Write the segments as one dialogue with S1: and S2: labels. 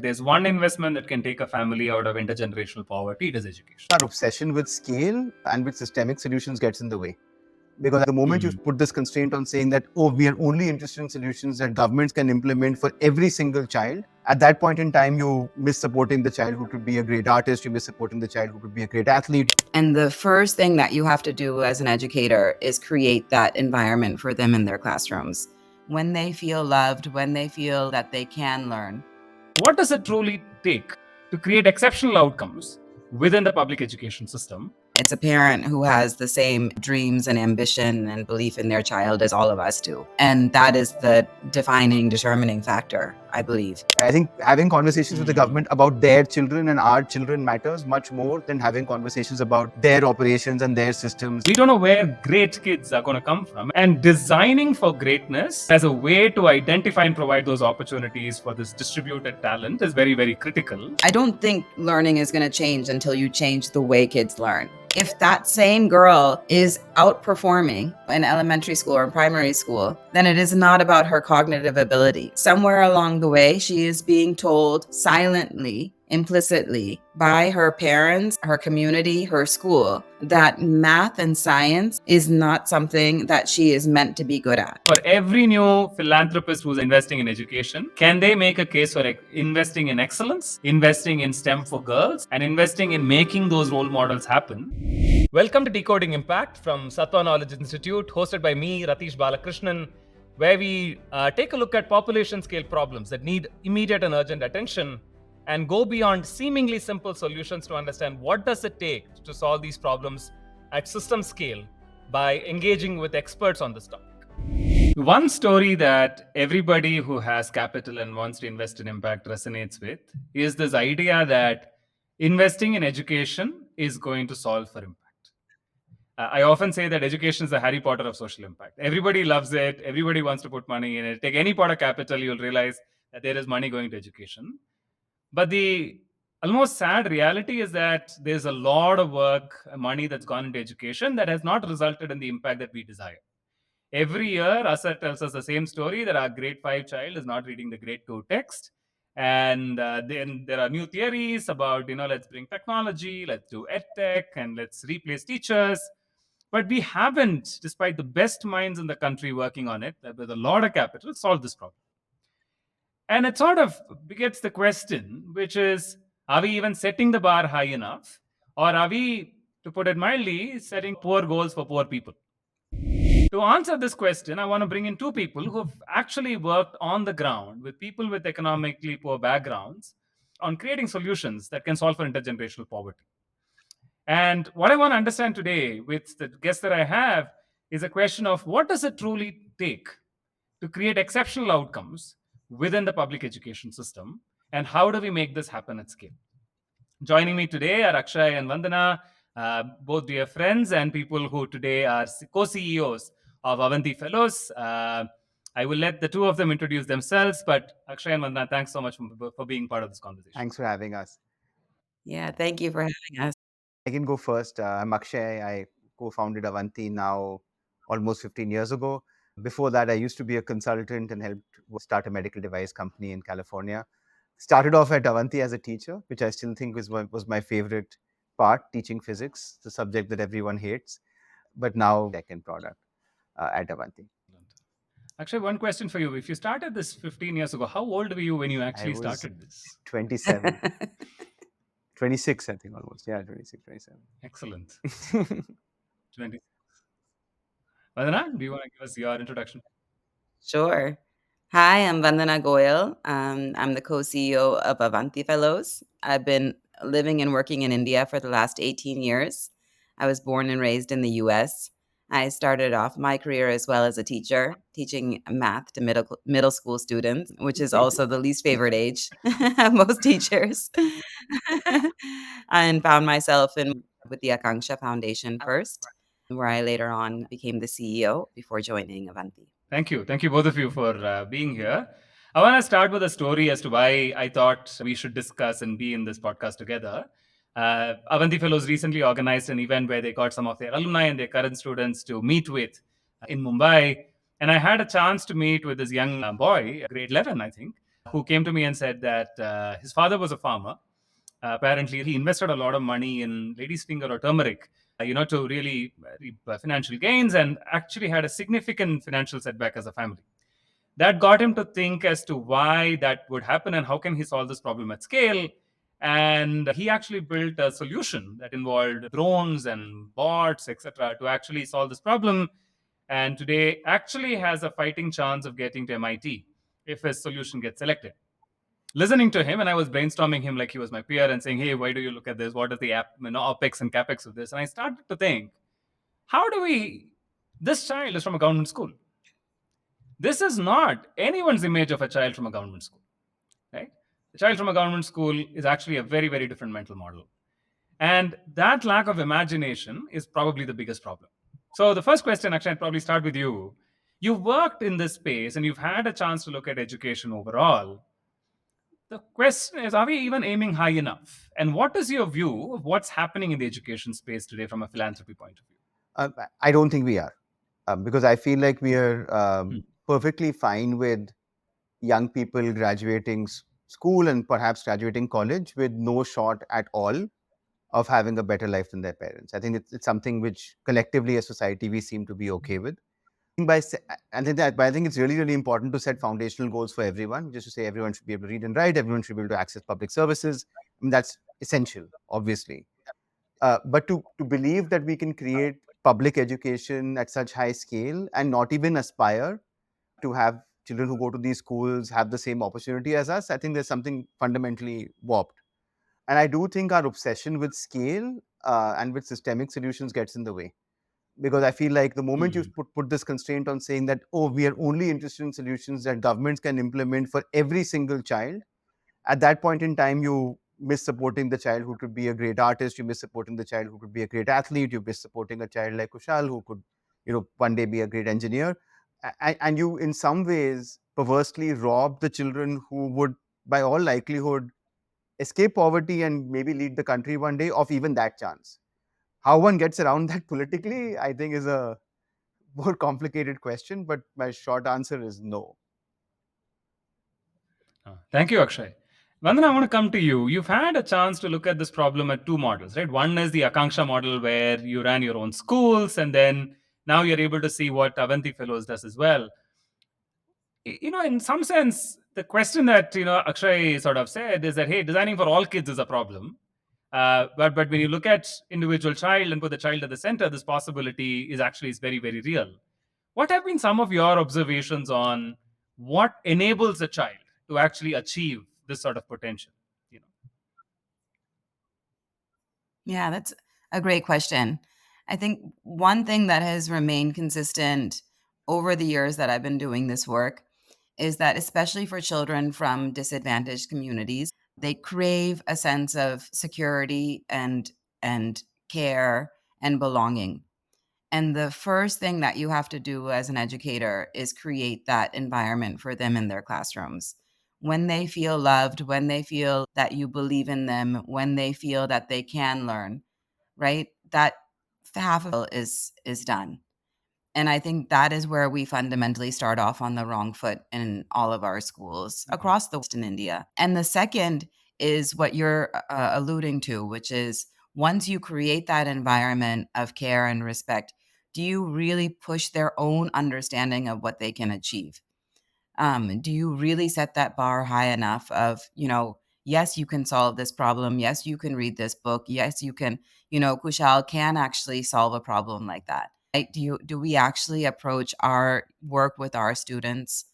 S1: there's one investment that can take a family out of intergenerational poverty, it is education.
S2: Our obsession with scale and with systemic solutions gets in the way. Because the moment you put this constraint on saying that, oh, we are only interested in solutions that governments can implement for every single child, at that point in time, you miss supporting the child who could be a great artist, you miss supporting the child who could be a great athlete.
S3: And the first thing that you have to do as an educator is create that environment for them in their classrooms. When they feel loved, when they feel that they can learn.
S1: What does it truly take to create exceptional outcomes within the public education system?
S3: It's a parent who has the same dreams and ambition and belief in their child as all of us do. And that is the determining factor, I believe.
S2: I think having conversations with the government about their children and our children matters much more than having conversations about their operations and their systems.
S1: We don't know where great kids are going to come from. And designing for greatness as a way to identify and provide those opportunities for this distributed talent is very, very critical.
S3: I don't think learning is going to change until you change the way kids learn. If that same girl is outperforming in elementary school or primary school, then it is not about her cognitive ability. Somewhere along the way, she is being told silently, implicitly by her parents, her community, her school, that math and science is not something that she is meant to be good at.
S1: For every new philanthropist who's investing in education, can they make a case for investing in excellence, investing in STEM for girls, and investing in making those role models happen? Welcome to Decoding Impact from Sattva Knowledge Institute, hosted by me, Rathish Balakrishnan, where we take a look at population scale problems that need immediate and urgent attention and go beyond seemingly simple solutions to understand what does it take to solve these problems at system scale by engaging with experts on this topic. One story that everybody who has capital and wants to invest in impact resonates with is this idea that investing in education is going to solve for impact. I often say that education is the Harry Potter of social impact. Everybody loves it. Everybody wants to put money in it. Take any pot of capital, you'll realize that there is money going to education. But the almost sad reality is that there's a lot of work, money that's gone into education that has not resulted in the impact that we desire. Every year, ASA tells us the same story that our grade 5 child is not reading the grade 2 text. And then there are new theories about, let's bring technology, let's do edtech, and let's replace teachers. But we haven't, despite the best minds in the country working on it, with a lot of capital, solved this problem. And it sort of begets the question, which is, are we even setting the bar high enough? Or are we, to put it mildly, setting poor goals for poor people? To answer this question, I want to bring in two people who have actually worked on the ground with people with economically poor backgrounds on creating solutions that can solve for intergenerational poverty. And what I want to understand today with the guests that I have is a question of what does it truly take to create exceptional outcomes within the public education system, and how do we make this happen at scale? Joining me today are Akshay and Vandana, both dear friends and people who today are co-CEOs of Avanti Fellows. I will let the two of them introduce themselves, but Akshay and Vandana, thanks so much for being part of this conversation.
S2: Thanks for having us.
S3: Yeah, thank you for having us.
S2: I can go first. I'm Akshay. I co-founded Avanti now almost 15 years ago. Before that, I used to be a consultant and helped start a medical device company in California. Started off at Avanti as a teacher, which I still think was my favorite part, teaching physics, the subject that everyone hates. But now tech and product at Avanti.
S1: Actually, one question for you. If you started this 15 years ago, how old were you when you actually started this?
S2: 27. 26, I think almost. Yeah, 26, 27.
S1: Excellent. 20. Vandana, do you want to give us your introduction?
S3: Sure. Hi, I'm Vandana Goyal. I'm the co-CEO of Avanti Fellows. I've been living and working in India for the last 18 years. I was born and raised in the US. I started off my career as well as a teacher, teaching math to middle school students, which is also the least favorite age of most teachers. And found myself with the Akanksha Foundation first, where I later on became the CEO before joining Avanti.
S1: Thank you. Thank you, both of you, for being here. I want to start with a story as to why I thought we should discuss and be in this podcast together. Avanti Fellows recently organized an event where they got some of their alumni and their current students to meet with in Mumbai. And I had a chance to meet with this young boy, grade 11, I think, who came to me and said that his father was a farmer. Apparently, he invested a lot of money in lady's finger or turmeric, to really reap financial gains, and actually had a significant financial setback as a family. That got him to think as to why that would happen and how can he solve this problem at scale. And he actually built a solution that involved drones and bots, etc., to actually solve this problem. And today actually has a fighting chance of getting to MIT if his solution gets selected. Listening to him, and I was brainstorming him like he was my peer and saying, hey, why do you look at this? What is the OPEX and CAPEX of this? And I started to think, how do we, this child is from a government school. This is not anyone's image of a child from a government school, right? The child from a government school is actually a very, very different mental model. And that lack of imagination is probably the biggest problem. So the first question, actually, I'd probably start with you. You've worked in this space and you've had a chance to look at education overall. The question is, are we even aiming high enough? And what is your view of what's happening in the education space today from a philanthropy point of view?
S2: I don't think we are, because I feel like we are
S1: Hmm.
S2: perfectly fine with young people graduating school and perhaps graduating college with no shot at all of having a better life than their parents. I think it's something which collectively as society we seem to be okay with. But I think it's really, really important to set foundational goals for everyone, just to say everyone should be able to read and write, everyone should be able to access public services. I mean, that's essential, obviously. But to believe that we can create public education at such high scale and not even aspire to have children who go to these schools have the same opportunity as us, I think there's something fundamentally warped. And I do think our obsession with scale and with systemic solutions gets in the way. Because I feel like the moment you put this constraint on saying that, oh, we are only interested in solutions that governments can implement for every single child, at that point in time, you miss supporting the child who could be a great artist, you miss supporting the child who could be a great athlete, you miss supporting a child like Kushal who could, one day be a great engineer. And you, in some ways, perversely rob the children who would, by all likelihood, escape poverty and maybe lead the country one day of even that chance. How one gets around that politically, I think, is a more complicated question, but my short answer is no.
S1: Thank you, Akshay. Vandana, I want to come to you. You've had a chance to look at this problem at two models, right? One is the Akanksha model where you ran your own schools, and then now you're able to see what Avanti Fellows does as well. In some sense, the question that Akshay sort of said is that, hey, designing for all kids is a problem. But when you look at individual child and put the child at the center, this possibility is very, very real. What have been some of your observations on what enables a child to actually achieve this sort of potential?
S3: Yeah, that's a great question. I think one thing that has remained consistent over the years that I've been doing this work is that, especially for children from disadvantaged communities, they crave a sense of security and care and belonging. And the first thing that you have to do as an educator is create that environment for them in their classrooms. When they feel loved, when they feel that you believe in them, when they feel that they can learn, right? That half of it is done. And I think that is where we fundamentally start off on the wrong foot in all of our schools across the West in India. And the second is what you're alluding to, which is once you create that environment of care and respect, do you really push their own understanding of what they can achieve? Do you really set that bar high enough of, yes, you can solve this problem. Yes, you can read this book. Yes, you can, Kushal can actually solve a problem like that. Right? Do we actually approach our work with our students,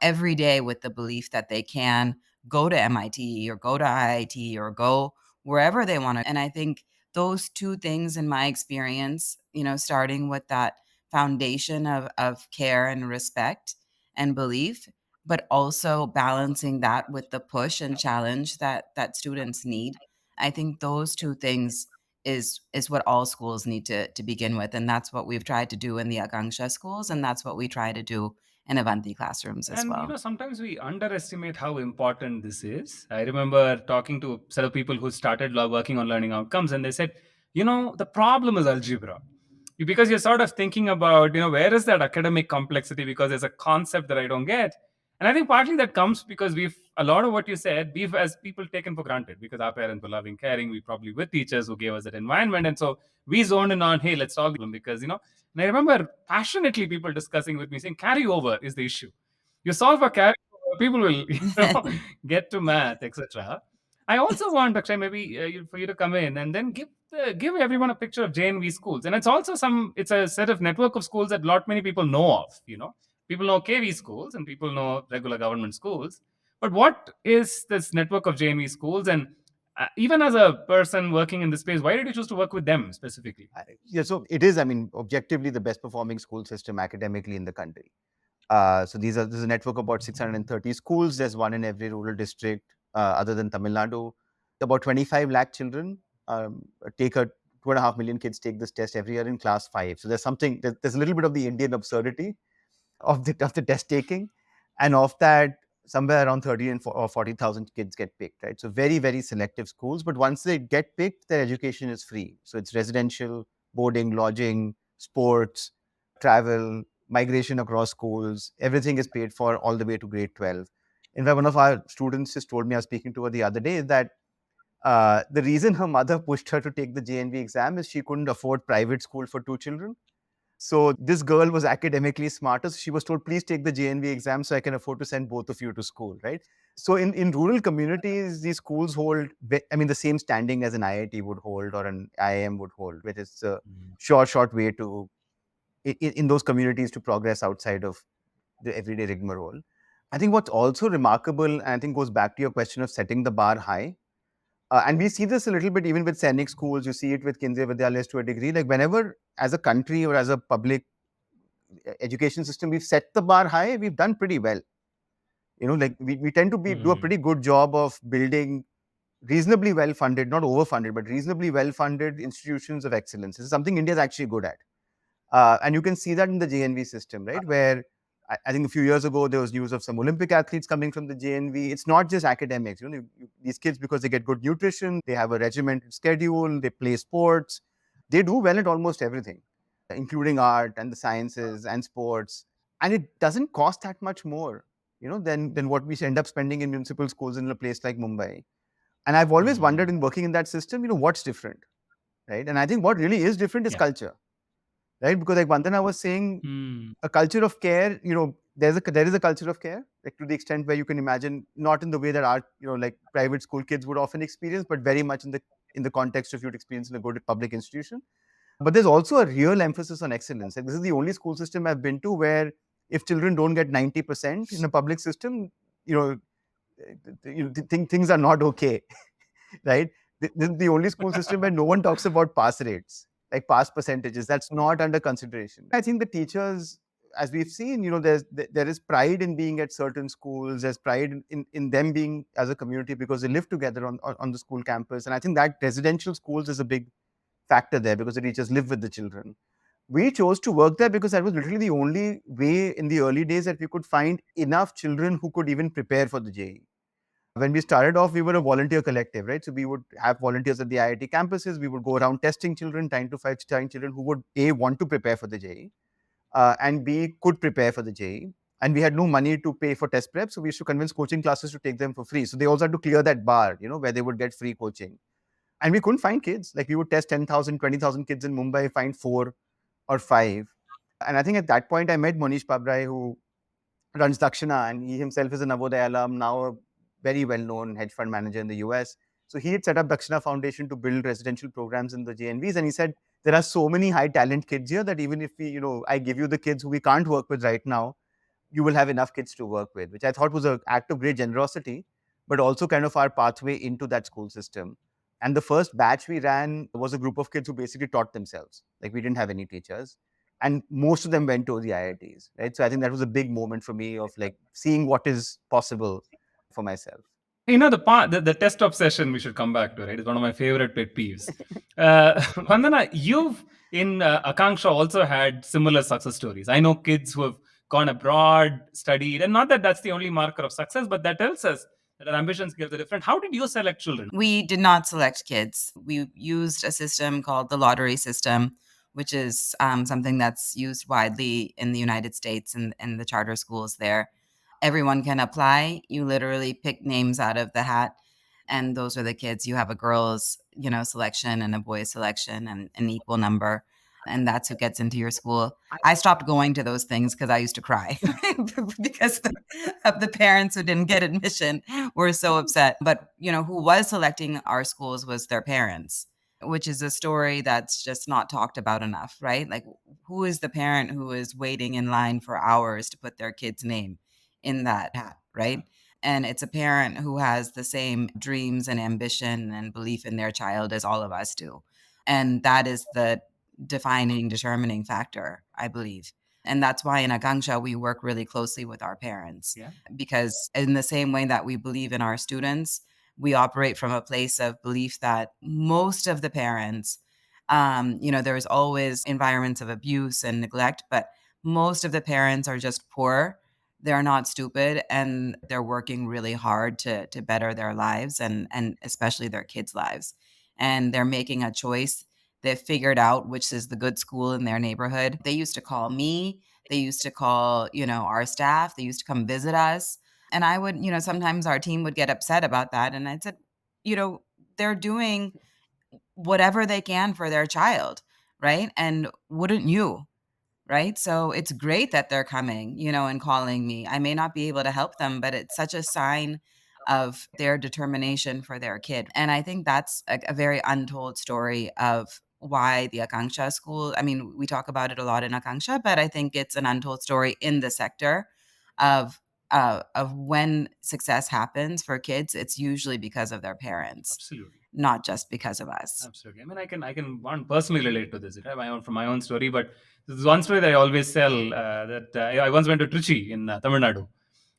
S3: every day with the belief that they can go to MIT or go to IIT or go wherever they want to? And I think those two things, in my experience, starting with that foundation of care and respect and belief, but also balancing that with the push and challenge that students need. I think those two things is what all schools need to begin with, and that's what we've tried to do in the Akanksha schools, and that's what we try to do in Avanti classrooms as
S1: And
S3: well.
S1: sometimes we underestimate how important this is. I remember talking to a set of people who started working on learning outcomes, and they said, the problem is algebra. Because you're sort of thinking about, where is that academic complexity? Because there's a concept that I don't get. And I think partly that comes because a lot of what you said, we've as people taken for granted because our parents were loving, caring. We probably with teachers who gave us that environment. And so we zoned in on, hey, let's solve the problem because, and I remember passionately people discussing with me saying carryover is the issue. You solve a carryover, people will, get to math, etc. I also want, Akshay, maybe for you to come in and then give everyone a picture of JNV schools. And it's also it's a set of network of schools that lot many people know of. People know KV schools and people know regular government schools. But what is this network of JNV schools? And even as a person working in this space, why did you choose to work with them specifically?
S2: Yeah, so it is, objectively the best performing school system academically in the country. So there's a network of about 630 schools. There's one in every rural district, other than Tamil Nadu. About 25 lakh children take 2.5 million kids take this test every year in class 5. So there's a little bit of the Indian absurdity of the test taking, and of that, somewhere around 30 or 40,000 kids get picked, right? So very, very selective schools, but once they get picked, their education is free. So it's residential, boarding, lodging, sports, travel, migration across schools, everything is paid for all the way to grade 12. In fact, one of our students just told me, I was speaking to her the other day, that the reason her mother pushed her to take the JNV exam is she couldn't afford private school for 2 children. So this girl was academically smarter. So she was told, please take the JNV exam so I can afford to send both of you to school, right? So in rural communities, these schools hold, the same standing as an IIT would hold or an IIM would hold, which is a short way to, in those communities, to progress outside of the everyday rigmarole. I think what's also remarkable, and I think goes back to your question of setting the bar high, and we see this a little bit even with Sainik schools. You see it with Kendriya Vidyalayas to a degree. Like whenever, as a country or as a public education system, we've set the bar high, we've done pretty well. Like we tend to do a pretty good job of building reasonably well funded, not overfunded, but reasonably well funded institutions of excellence. This is something India is actually good at. And you can see that in the JNV system, right? Where I think a few years ago, there was news of some Olympic athletes coming from the JNV. It's not just academics. These kids, because they get good nutrition, they have a regimented schedule, they play sports, they do well at almost everything, including art and the sciences and sports. And it doesn't cost that much more, than what we end up spending in municipal schools in a place like Mumbai. And I've always wondered, in working in that system, what's different, right? And I think what really is different is culture. Right, because like Vandana was saying, a culture of care. There is a culture of care, like to the extent where you can imagine, not in the way that our like private school kids would often experience, but very much in the context of you'd experience in a good public institution. But there's also a real emphasis on excellence. Like this is the only school system I've been to where if children don't get 90% in a public system, things are not okay, right? This is the only school system where no one talks about pass rates, like pass percentages. That's not under consideration. I think the teachers, as we've seen, there is pride in being at certain schools. There's pride in them being as a community because they live together on the school campus. And I think that residential schools is a big factor there because the teachers live with the children. We chose to work there because that was literally the only way in the early days that we could find enough children who could even prepare for the JEE. When we started off, we were a volunteer collective, right? So we would have volunteers at the IIT campuses. We would go around testing children, trying to find children who would A, want to prepare for the JEE, and B, could prepare for the JEE. And we had no money to pay for test prep. So we used to convince coaching classes to take them for free. So they also had to clear that bar, where they would get free coaching. And we couldn't find kids. Like we would test 10,000, 20,000 kids in Mumbai, find 4 or 5. And I think at that point, I met Monish Pabrai, who runs Dakshina, and he himself is an Navodaya alum, now a very well-known hedge fund manager in the US. So he had set up Dakshina Foundation to build residential programs in the JNVs. And he said, there are so many high talent kids here that even if I give you the kids who we can't work with right now, you will have enough kids to work with, which I thought was an act of great generosity, but also kind of our pathway into that school system. And the first batch we ran was a group of kids who basically taught themselves. Like we didn't have any teachers. And most of them went to the IITs, right? So I think that was a big moment for me of like seeing what is possible for myself.
S1: The test obsession we should come back to, right? It's one of my favorite pet peeves. Vandana, you've in Akanksha also had similar success stories. I know kids who have gone abroad, studied, and not that that's the only marker of success, but that tells us that our ambition skills are different. How did you select children?
S3: We did not select kids. We used a system called the lottery system, which is something that's used widely in the United States and the charter schools there. Everyone can apply. You literally pick names out of the hat, and those are the kids. You have a girls, selection and a boys selection and an equal number, and that's who gets into your school. I stopped going to those things because I used to cry because of the parents who didn't get admission were so upset. But, who was selecting our schools was their parents, which is a story that's just not talked about enough, right? Like, who is the parent who is waiting in line for hours to put their kid's name in that hat, right? And it's a parent who has the same dreams and ambition and belief in their child as all of us do. And that is the determining factor, I believe. And that's why in Akanksha, we work really closely with our parents.
S1: Yeah.
S3: Because in the same way that we believe in our students, we operate from a place of belief that most of the parents, there's always environments of abuse and neglect, but most of the parents are just poor. They're not stupid, and they're working really hard to better their lives and especially their kids' lives. And they're making a choice. They've figured out which is the good school in their neighborhood. They used to call me. They used to call, our staff. They used to come visit us. And I would, sometimes our team would get upset about that. And I said, they're doing whatever they can for their child, right? And wouldn't you? Right? So it's great that they're coming, and calling me. I may not be able to help them, but it's such a sign of their determination for their kid. And I think that's a very untold story of why the Akanksha school, I mean, we talk about it a lot in Akanksha, but I think it's an untold story in the sector of when success happens for kids, it's usually because of their parents.
S1: Absolutely.
S3: Not just because of us.
S1: Absolutely. I mean, I can one personally relate to this, right? From my own story, but there's one story that I always tell that I once went to Trichy in Tamil Nadu,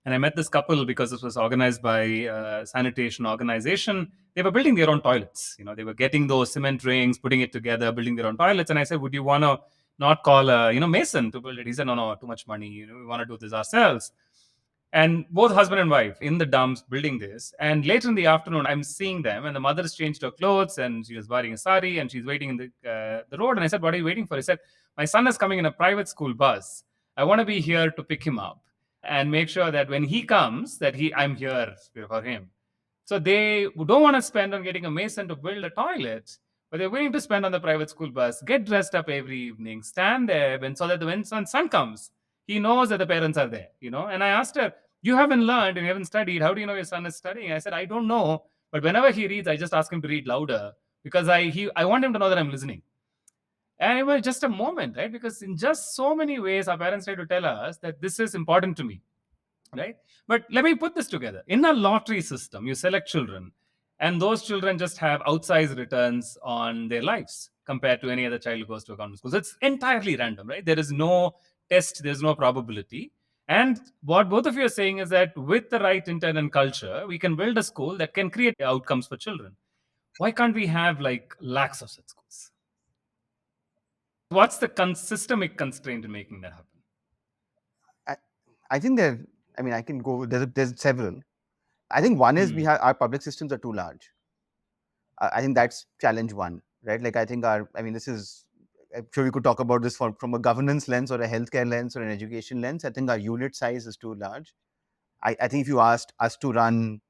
S1: and I met this couple because this was organized by a sanitation organization. They were building their own toilets. They were getting those cement rings, putting it together, building their own toilets. And I said, would you want to not call a mason to build it? He said, no, too much money. We want to do this ourselves. And both husband and wife in the dumps building this. And later in the afternoon, I'm seeing them, and the mother has changed her clothes, and she was wearing a sari, and she's waiting in the road. And I said, "What are you waiting for?" He said, "My son is coming in a private school bus. I want to be here to pick him up and make sure that when he comes, that I'm here for him." So they don't want to spend on getting a mason to build a toilet, but they're willing to spend on the private school bus, get dressed up every evening, stand there, and so that when sun comes, he knows that the parents are there. And I asked her, you haven't learned and you haven't studied. How do you know your son is studying? I said, I don't know. But whenever he reads, I just ask him to read louder because I want him to know that I'm listening. And it was just a moment, right? Because in just so many ways, our parents try to tell us that this is important to me, right? But let me put this together. In a lottery system, you select children, and those children just have outsized returns on their lives compared to any other child who goes to a government school. So it's entirely random, right? There is no test, there's no probability. And what both of you are saying is that with the right intent and culture, we can build a school that can create outcomes for children. Why can't we have like lakhs of such schools? What's the systemic constraint in making that happen?
S2: I think I can go. There's several. I think one is our public systems are too large. I think that's challenge one, right? Like I think this is. I'm sure we could talk about this from a governance lens or a healthcare lens or an education lens. I think our unit size is too large. I think if you asked us to run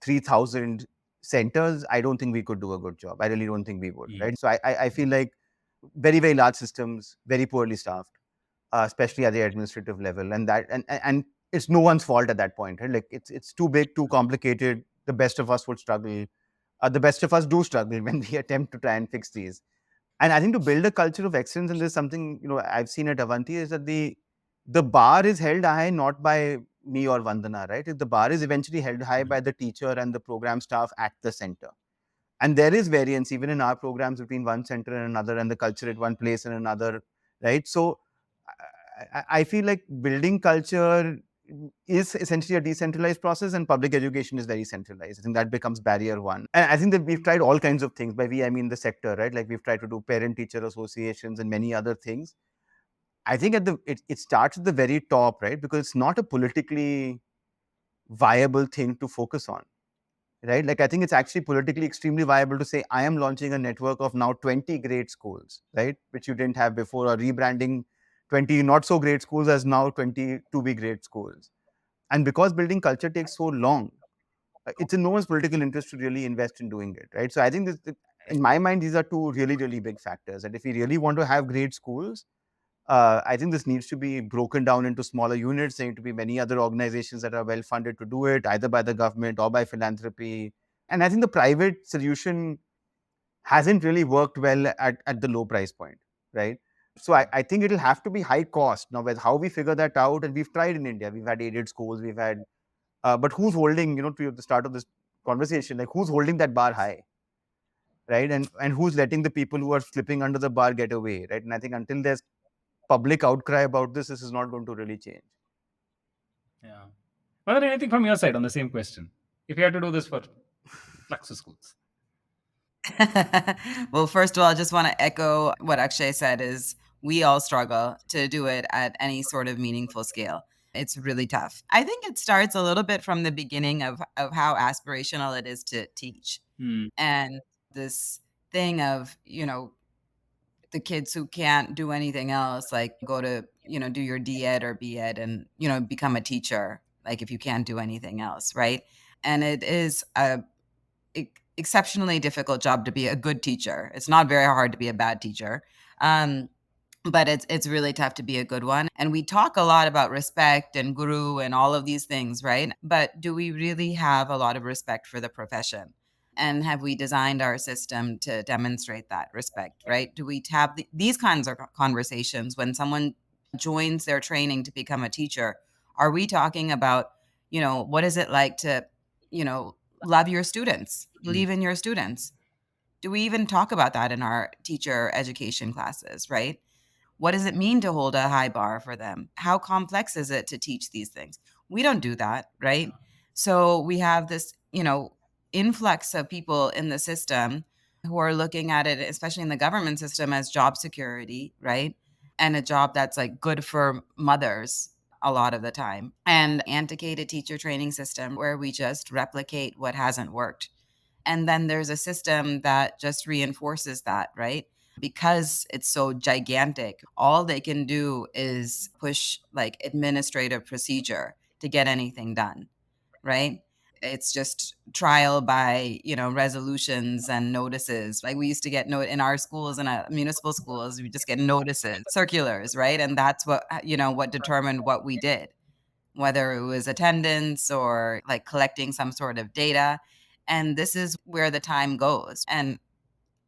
S2: 3,000 centers, I don't think we could do a good job. I really don't think we would, right? So I feel like very, very large systems, very poorly staffed, especially at the administrative level. And it's no one's fault at that point, right? Like it's too big, too complicated. The best of us would struggle. The best of us do struggle when we attempt to try and fix these. And I think to build a culture of excellence, and there's something I've seen at Avanti, is that the bar is held high not by me or Vandana, right? The bar is eventually held high by the teacher and the program staff at the center. And there is variance even in our programs between one center and another, and the culture at one place and another, right? So I feel like building culture is essentially a decentralized process, and public education is very centralized. I think that becomes barrier one. And I think that we've tried all kinds of things. By we, I mean the sector, right? Like we've tried to do parent-teacher associations and many other things. I think it starts at the very top, right? Because it's not a politically viable thing to focus on, right? Like I think it's actually politically extremely viable to say, I am launching a network of now 20 great schools, right? Which you didn't have before, or rebranding 20 not so great schools as now 20 to be great schools. And because building culture takes so long, it's in no one's political interest to really invest in doing it, right? So I think in my mind, these are two really, really big factors. And if we really want to have great schools, I think this needs to be broken down into smaller units. There need to be many other organizations that are well funded to do it, either by the government or by philanthropy. And I think the private solution hasn't really worked well at the low price point, right? So I think it'll have to be high cost. Now, with how we figure that out, and we've tried in India, we've had aided schools, we've had, but who's holding, to the start of this conversation, like who's holding that bar high, right? And who's letting the people who are slipping under the bar get away, right? And I think until there's public outcry about this, this is not going to really change.
S1: Yeah. Well, anything from your side on the same question? If you had to do this for lakhs of schools.
S3: Well, first of all, I just want to echo what Akshay said is we all struggle to do it at any sort of meaningful scale. It's really tough. I think it starts a little bit from the beginning of how aspirational it is to teach. And this thing of, the kids who can't do anything else, like go to, do your D.Ed or B.Ed and, become a teacher, like if you can't do anything else, right? And it is a exceptionally difficult job to be a good teacher. It's not very hard to be a bad teacher. But it's really tough to be a good one. And we talk a lot about respect and guru and all of these things, right? But do we really have a lot of respect for the profession? And have we designed our system to demonstrate that respect, right? Do we have these kinds of conversations when someone joins their training to become a teacher? Are we talking about, what is it like to, love your students, believe in your students? Do we even talk about that in our teacher education classes, right? What does it mean to hold a high bar for them? How complex is it to teach these things? We don't do that, right? So we have this, influx of people in the system who are looking at it, especially in the government system, as job security, right? And a job that's like good for mothers a lot of the time. And antiquated teacher training system where we just replicate what hasn't worked. And then there's a system that just reinforces that, right? Because it's so gigantic, all they can do is push like administrative procedure to get anything done, right? It's just trial by, resolutions and notices. Like we used to get in our schools and municipal schools, we just get notices, circulars, right? And that's what, what determined what we did, whether it was attendance or like collecting some sort of data. And this is where the time goes. And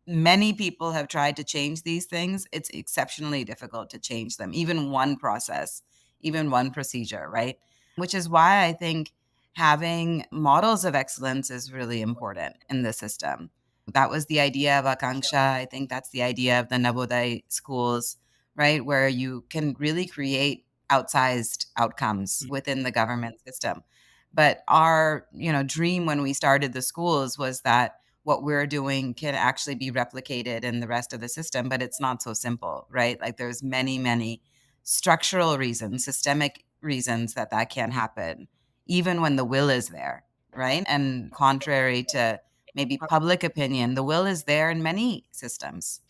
S3: many people have tried to change these things. It's exceptionally difficult to change them, even one process, even one procedure, right? Which is why I think having models of excellence is really important in the system. That was the idea of Akanksha. I think that's the idea of the Navodaya schools, right? Where you can really create outsized outcomes within the government system. But our, dream when we started the schools was that what we're doing can actually be replicated in the rest of the system, but it's not so simple, right? Like there's many, many structural reasons, systemic reasons that can't happen, even when the will is there, right? And contrary to maybe public opinion, the will is there in many systems,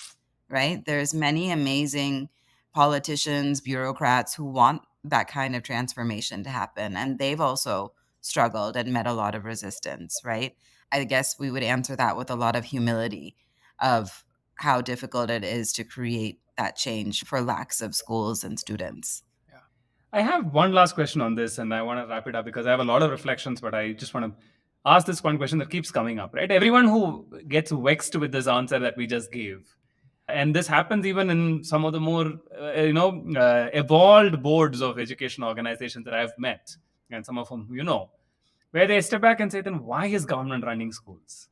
S3: right? There's many amazing politicians, bureaucrats who want that kind of transformation to happen, and they've also struggled and met a lot of resistance, right? I guess we would answer that with a lot of humility of how difficult it is to create that change for lakhs of schools and students.
S1: I have one last question on this, and I want to wrap it up because I have a lot of reflections, but I just want to ask this one question that keeps coming up, right? Everyone who gets vexed with this answer that we just gave, and this happens even in some of the more, evolved boards of education organizations that I've met, and some of whom where they step back and say, then why is government running schools?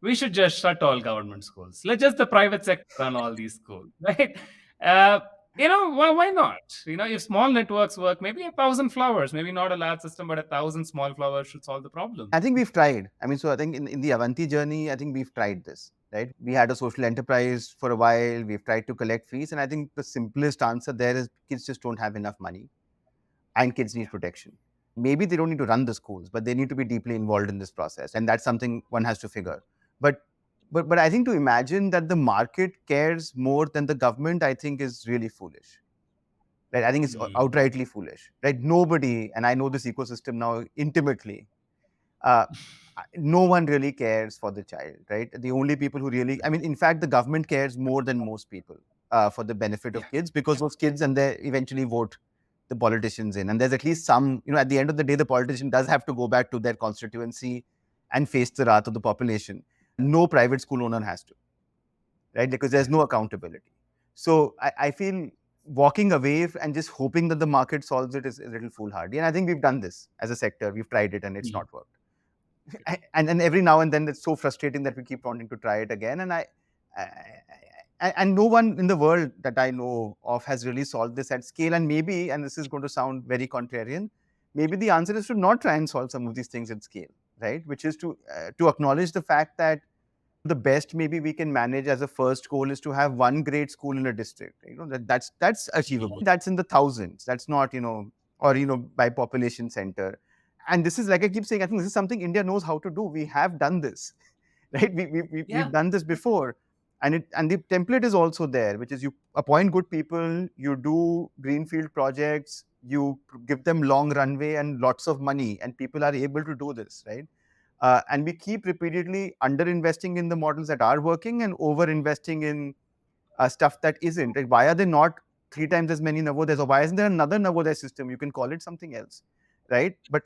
S1: We should just shut all government schools. Let just the private sector run all these schools, right? Uh, why not? If small networks work, maybe 1,000 flowers, maybe not a large system, but 1,000 small flowers should solve the problem.
S2: I think we've tried. So I think in the Avanti journey, I think we've tried this, right? We had a social enterprise for a while. We've tried to collect fees. And I think the simplest answer there is kids just don't have enough money and kids need protection. Maybe they don't need to run the schools, but they need to be deeply involved in this process. And that's something one has to figure. But I think to imagine that the market cares more than the government, I think is really foolish. right? I think it's outrightly foolish, right? Nobody, and I know this ecosystem now intimately, uh, no one really cares for the child, right? The only people who really, I mean, in fact, the government cares more than most people for the benefit of kids, because those kids and they eventually vote the politicians in. And there's at least some, at the end of the day, the politician does have to go back to their constituency and face the wrath of the population. No private school owner has to, right? Because there's no accountability. So I feel walking away and just hoping that the market solves it is a little foolhardy. And I think we've done this as a sector. We've tried it and it's not worked. And then every now and then it's so frustrating that we keep wanting to try it again. And and no one in the world that I know of has really solved this at scale. And maybe, and this is going to sound very contrarian, maybe the answer is to not try and solve some of these things at scale, right? Which is to acknowledge the fact that the best maybe we can manage as a first goal is to have one great school in a district. That's achievable. That's in the thousands. That's not, or by population center. And this is, like I keep saying, I think this is something India knows how to do. We have done this, right? We've done this before. And the template is also there, which is you appoint good people, you do greenfield projects, you give them long runway and lots of money, and people are able to do this, right? And we keep repeatedly under-investing in the models that are working and over-investing in stuff that isn't. Right? Why are there not 3 times as many Navodayas? Or why isn't there another Navodaya system? You can call it something else, right? But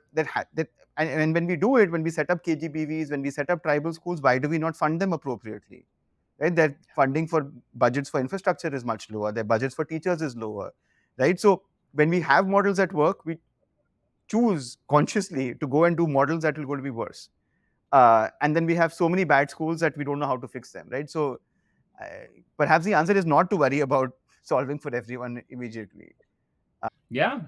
S2: and when we do it, when we set up KGBVs, when we set up tribal schools, why do we not fund them appropriately? Right? Their funding for budgets for infrastructure is much lower. Their budgets for teachers is lower, right? So when we have models at work, we choose consciously to go and do models that will go to be worse. And then we have so many bad schools that we don't know how to fix them, right? So perhaps the answer is not to worry about solving for everyone immediately.
S1: Yeah.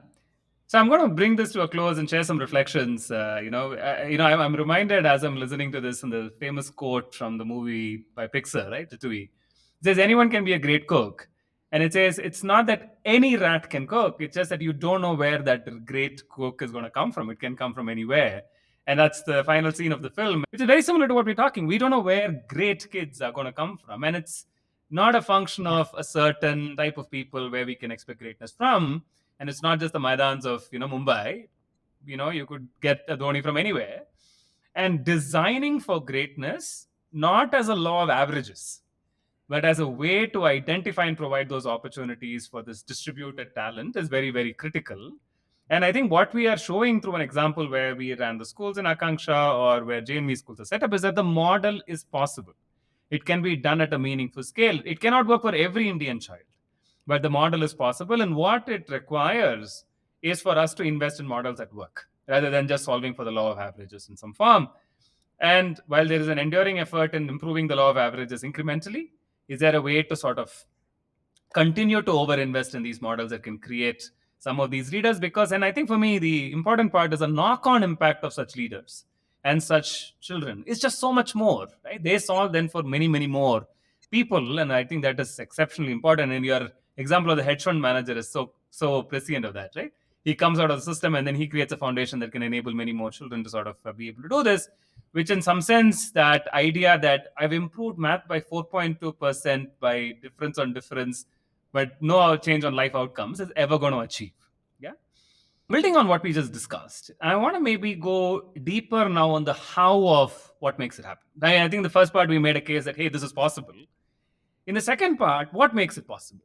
S1: So I'm going to bring this to a close and share some reflections. I'm reminded as I'm listening to this in the famous quote from the movie by Pixar, right? Ratatouille. It says, anyone can be a great cook. And it says, it's not that any rat can cook. It's just that you don't know where that great cook is going to come from. It can come from anywhere. And that's the final scene of the film, which is very similar to what we're talking. We don't know where great kids are going to come from. And it's not a function of a certain type of people where we can expect greatness from. And it's not just the Maidans of Mumbai. You could get a Dhoni from anywhere. And designing for greatness, not as a law of averages, but as a way to identify and provide those opportunities for this distributed talent is very, very critical. And I think what we are showing through an example where we ran the schools in Akanksha or where JNV schools are set up is that the model is possible. It can be done at a meaningful scale. It cannot work for every Indian child, but the model is possible. And what it requires is for us to invest in models that work rather than just solving for the law of averages in some form. And while there is an enduring effort in improving the law of averages incrementally, is there a way to sort of continue to overinvest in these models that can create some of these leaders? Because, and I think for me, the important part is a knock-on impact of such leaders and such children is just so much more, right? They solve then for many, many more people. And I think that is exceptionally important. And your example of the hedge fund manager is so prescient of that, right? He comes out of the system and then he creates a foundation that can enable many more children to sort of be able to do this, which in some sense, that idea that I've improved math by 4.2% by difference on difference, but no change on life outcomes is ever going to achieve. Yeah. Building on what we just discussed, I want to maybe go deeper now on the how of what makes it happen. I think the first part we made a case that, hey, this is possible. In the second part, what makes it possible?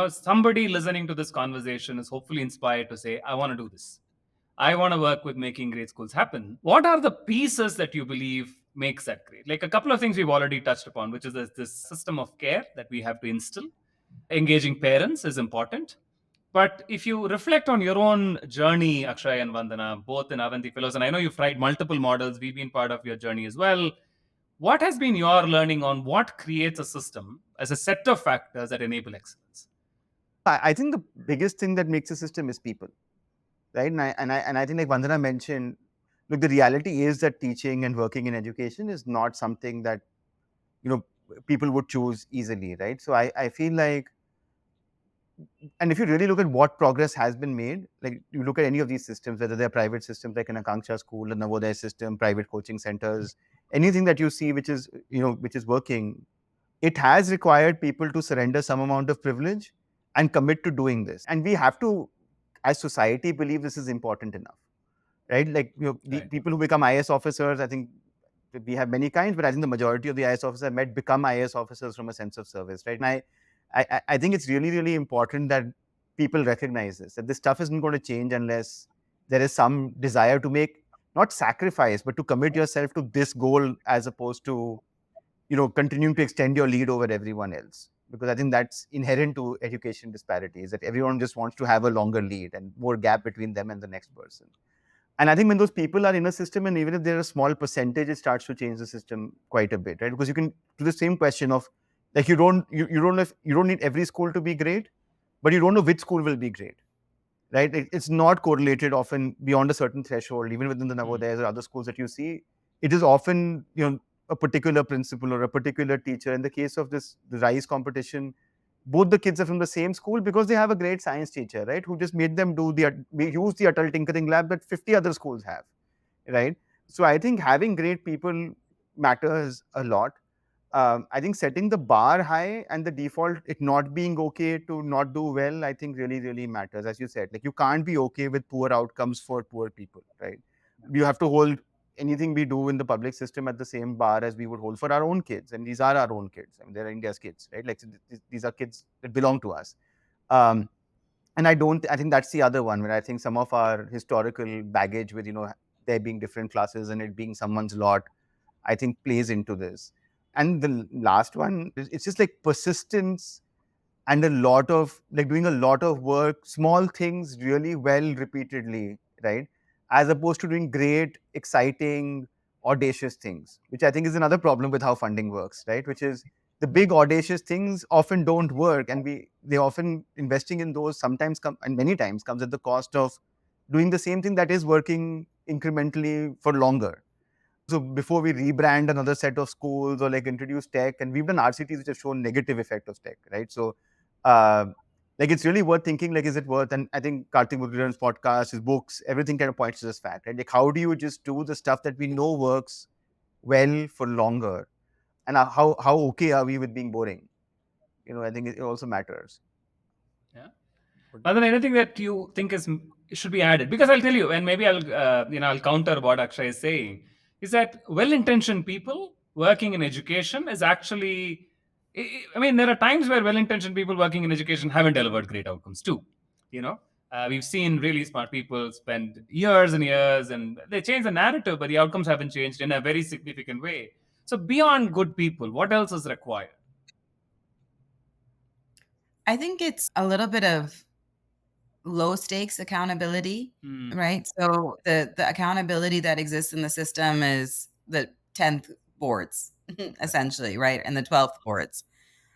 S1: Somebody listening to this conversation is hopefully inspired to say, I want to do this. I want to work with making great schools happen. What are the pieces that you believe makes that great? Like a couple of things we've already touched upon, which is this system of care that we have to instill. Engaging parents is important. But if you reflect on your own journey, Akshay and Vandana, both in Avanti Fellows, and I know you've tried multiple models, we've been part of your journey as well. What has been your learning on what creates a system as a set of factors that enable excellence?
S2: I think the biggest thing that makes a system is people, right? And I think, like Vandana mentioned, look, the reality is that teaching and working in education is not something that people would choose easily, right? So I feel like, and if you really look at what progress has been made, like you look at any of these systems, whether they're private systems like an Akanksha school, a Navodaya system, private coaching centers, anything that you see which is working, it has required people to surrender some amount of privilege and commit to doing this. And we have to, as society, believe this is important enough, right? Like, the
S1: Right.
S2: people who become IAS officers, I think we have many kinds, but I think the majority of the IAS officers I met become IAS officers from a sense of service, right? And I think it's really, really important that people recognize this, that this stuff isn't going to change unless there is some desire to make, not sacrifice, but to commit yourself to this goal, as opposed to, continuing to extend your lead over everyone else. Because I think that's inherent to education disparities, that everyone just wants to have a longer lead and more gap between them and the next person. And I think when those people are in a system, and even if they're a small percentage, it starts to change the system quite a bit, right? Because you can, to the same question of, like, you don't need every school to be great, but you don't know which school will be great, right? It's not correlated often beyond a certain threshold, even within the Navodayas or other schools that you see. It is often, a particular principal or a particular teacher. In the case of the RISE competition, both the kids are from the same school because they have a great science teacher, right? Who just made them use the adult tinkering lab that 50 other schools have, right? So I think having great people matters a lot. I think setting the bar high and the default, it not being okay to not do well, I think really, really matters. As you said, like, you can't be okay with poor outcomes for poor people, right? You have to hold anything we do in the public system at the same bar as we would hold for our own kids. And these are our own kids. I mean, they're India's kids, right? Like, so these are kids that belong to us. Um, and I think that's the other one, where I think some of our historical baggage with, there being different classes and it being someone's lot, I think plays into this. And the last one, it's just like persistence and a lot of, like, doing a lot of work, small things really well repeatedly, right? As opposed to doing great, exciting, audacious things, which I think is another problem with how funding works, right? Which is the big audacious things often don't work, and they often investing in those sometimes come, and many times comes at the cost of doing the same thing that is working incrementally for longer. So before we rebrand another set of schools or like introduce tech, and we've done RCTs which have shown negative effect of tech, right? So, uh, like, it's really worth thinking, like, is it worth? And I think Karthik Murali's podcast, his books, everything kind of points to this fact, right? Like, how do you just do the stuff that we know works well for longer, and how okay are we with being boring? I think it also matters.
S1: Yeah. Are there anything that you think should be added? Because I'll tell you, and maybe I'll counter what Akshay is saying, is that well-intentioned people working in education is actually, I mean, there are times where well-intentioned people working in education haven't delivered great outcomes too. We've seen really smart people spend years and years, and they change the narrative, but the outcomes haven't changed in a very significant way. So beyond good people, what else is required?
S3: I think it's a little bit of low stakes accountability, right? So the accountability that exists in the system is the 10th boards, essentially, right? And the 12th boards.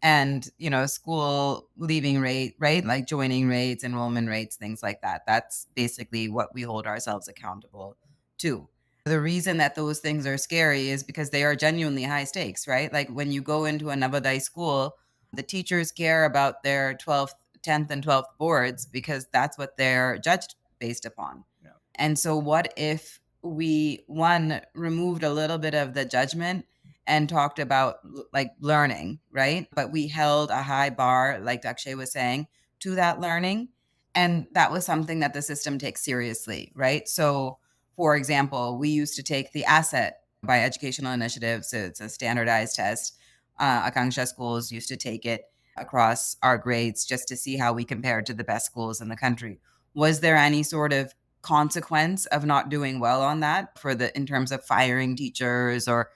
S3: And, school leaving rate, right? Like joining rates, enrollment rates, things like that. That's basically what we hold ourselves accountable to. The reason that those things are scary is because they are genuinely high stakes, right? Like when you go into a Navodaya school, the teachers care about their 12th, 10th, and 12th boards because that's what they're judged based upon.
S1: Yeah.
S3: And so, what if we, one, removed a little bit of the judgment and talked about like learning, right? But we held a high bar, like Akshay was saying, to that learning. And that was something that the system takes seriously, right? So, for example, we used to take the asset by educational initiatives. So it's a standardized test. Akanksha schools used to take it across our grades just to see how we compared to the best schools in the country. Was there any sort of consequence of not doing well on that in terms of firing teachers or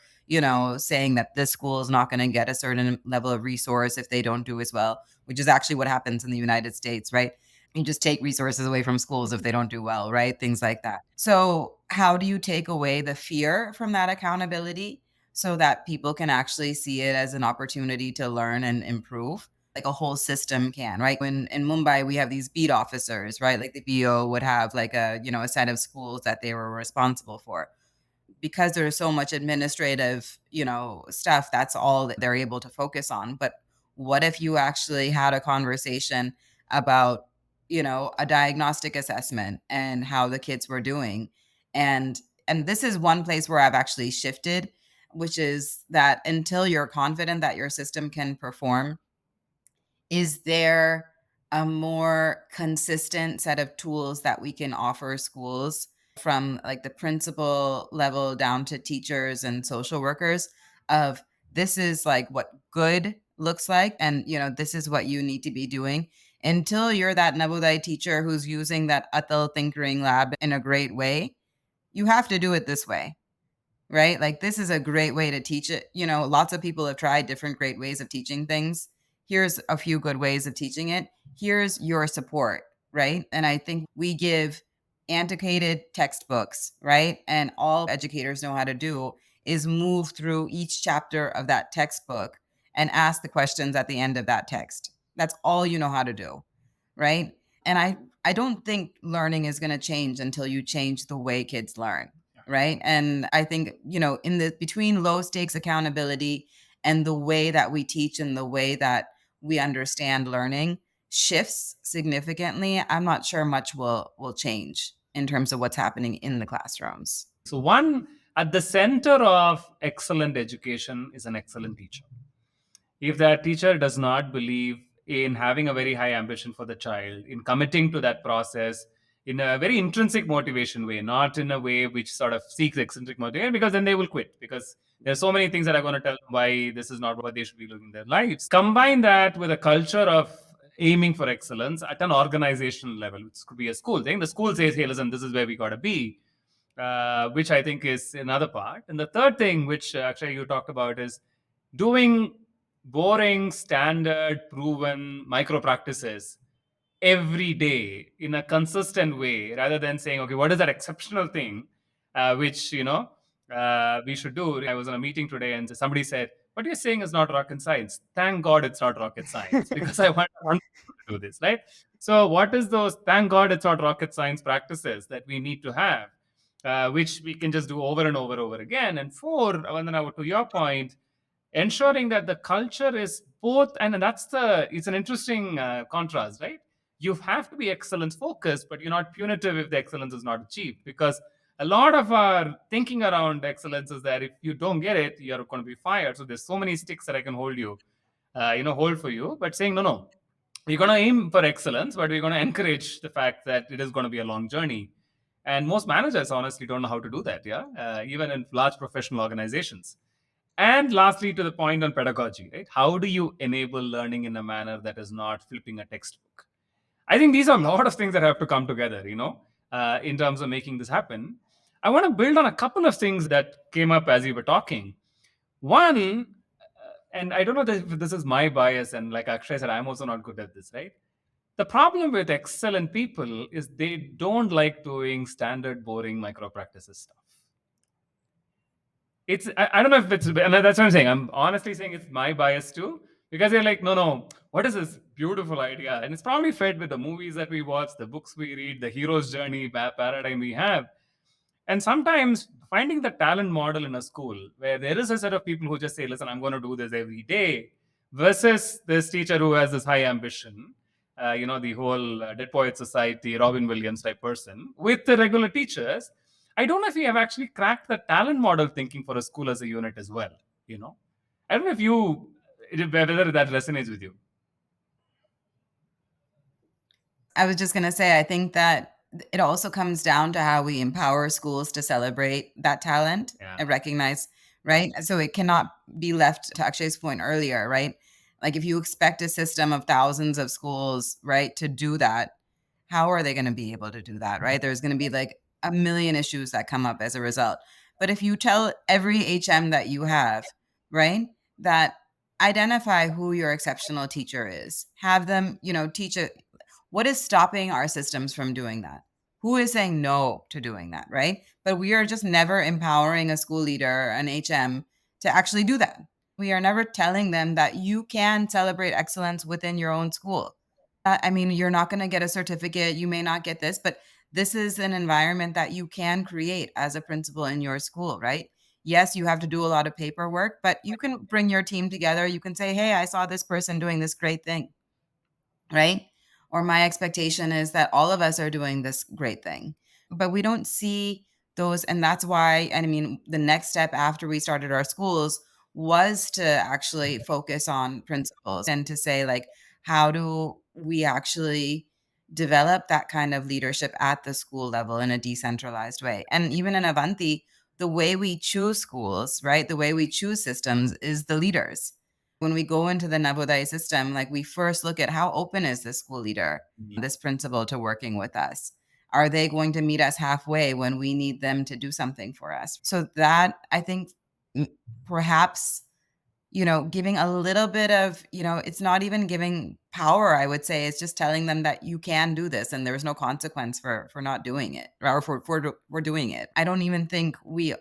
S3: saying that this school is not going to get a certain level of resource if they don't do as well, which is actually what happens in the United States, right? You just take resources away from schools if they don't do well, right? Things like that. So how do you take away the fear from that accountability so that people can actually see it as an opportunity to learn and improve? Like a whole system can, right? When in Mumbai, we have these beat officers, right? Like the BO would have like a set of schools that they were responsible for. Because there's so much administrative, stuff, that's all that they're able to focus on. But what if you actually had a conversation about, a diagnostic assessment and how the kids were doing? And this is one place where I've actually shifted, which is that until you're confident that your system can perform, is there a more consistent set of tools that we can offer schools, from like the principal level down to teachers and social workers, of this is like what good looks like, and this is what you need to be doing. Until you're that Navodaya teacher who's using that Atal Tinkering Lab in a great way, you have to do it this way, right? Like, this is a great way to teach it. Lots of people have tried different great ways of teaching things. Here's a few good ways of teaching it. Here's your support, right? And I think we give antiquated textbooks, right? And all educators know how to do is move through each chapter of that textbook and ask the questions at the end of that text. That's all you know how to do, right? And I don't think learning is going to change until you change the way kids learn, right? And I think, in the between low stakes accountability and the way that we teach and the way that we understand learning shifts significantly, I'm not sure much will change in terms of what's happening in the classrooms.
S1: So one, at the center of excellent education is an excellent teacher. If that teacher does not believe in having a very high ambition for the child, in committing to that process in a very intrinsic motivation way, not in a way which sort of seeks eccentric motivation, because then they will quit, because there's so many things that are going to tell them why this is not what they should be doing in their lives. Combine that with a culture of aiming for excellence at an organizational level, which could be a school thing. The school says, hey, listen, this is where we got to be, which I think is another part. And the third thing, which actually you talked about, is doing boring, standard, proven micro practices every day in a consistent way, rather than saying, okay, what is that exceptional thing which we should do. I was in a meeting today and somebody said, what you're saying is not rocket science. Thank God it's not rocket science, because I want to do this, right? So what is those thank God it's not rocket science practices that we need to have, which we can just do over and over again? And four, Vandana, to your point, ensuring that the culture is both, and it's an interesting contrast, right? You have to be excellence focused, but you're not punitive if the excellence is not achieved, because a lot of our thinking around excellence is that if you don't get it, you're going to be fired. So there's so many sticks that I can hold for you, but saying no, we're going to aim for excellence, but we're going to encourage the fact that it is going to be a long journey. And most managers honestly don't know how to do that, even in large professional organizations. And lastly, to the point on pedagogy, right? How do you enable learning in a manner that is not flipping a textbook? I think these are a lot of things that have to come together, in terms of making this happen. I want to build on a couple of things that came up as you were talking. One, and I don't know if this is my bias, and like Akshay said, I'm also not good at this, right? The problem with excellent people is they don't like doing standard, boring micro practices stuff. I don't know if it's, and that's what I'm saying. I'm honestly saying it's my bias too, because they're like, no, what is this beautiful idea? And it's probably fed with the movies that we watch, the books we read, the hero's journey paradigm we have. And sometimes finding the talent model in a school where there is a set of people who just say, listen, I'm going to do this every day, versus this teacher who has this high ambition, the whole Dead Poet Society, Robin Williams type person, with the regular teachers. I don't know if we have actually cracked the talent model thinking for a school as a unit as well. I don't know whether that resonates with you.
S3: I was just going to say, I think that it also comes down to how we empower schools to celebrate that talent and recognize, right? So it cannot be left, to Akshay's point earlier, right? Like, if you expect a system of thousands of schools, right, to do that, how are they going to be able to do that, right? There's going to be like a million issues that come up as a result. But if you tell every HM that you have, right, that identify who your exceptional teacher is, have them, teach it. What is stopping our systems from doing that? Who is saying no to doing that, right? But we are just never empowering a school leader, an HM, to actually do that. We are never telling them that you can celebrate excellence within your own school. I mean, you're not going to get a certificate. You may not get this, but this is an environment that you can create as a principal in your school, right? Yes, you have to do a lot of paperwork, but you can bring your team together. You can say, hey, I saw this person doing this great thing, right? Or my expectation is that all of us are doing this great thing. But we don't see those. And that's why, I mean, the next step after we started our schools was to actually focus on principals and to say, like, how do we actually develop that kind of leadership at the school level in a decentralized way? And even in Avanti, the way we choose schools, right, the way we choose systems is the leaders. When we go into the Navodaya system, like, we first look at how open is this school leader, this principal, to working with us. Are they going to meet us halfway when we need them to do something for us? So that, I think, perhaps, giving a little bit of, it's not even giving power, I would say. It's just telling them that you can do this and there's no consequence for not doing it, or for doing it. I don't even think we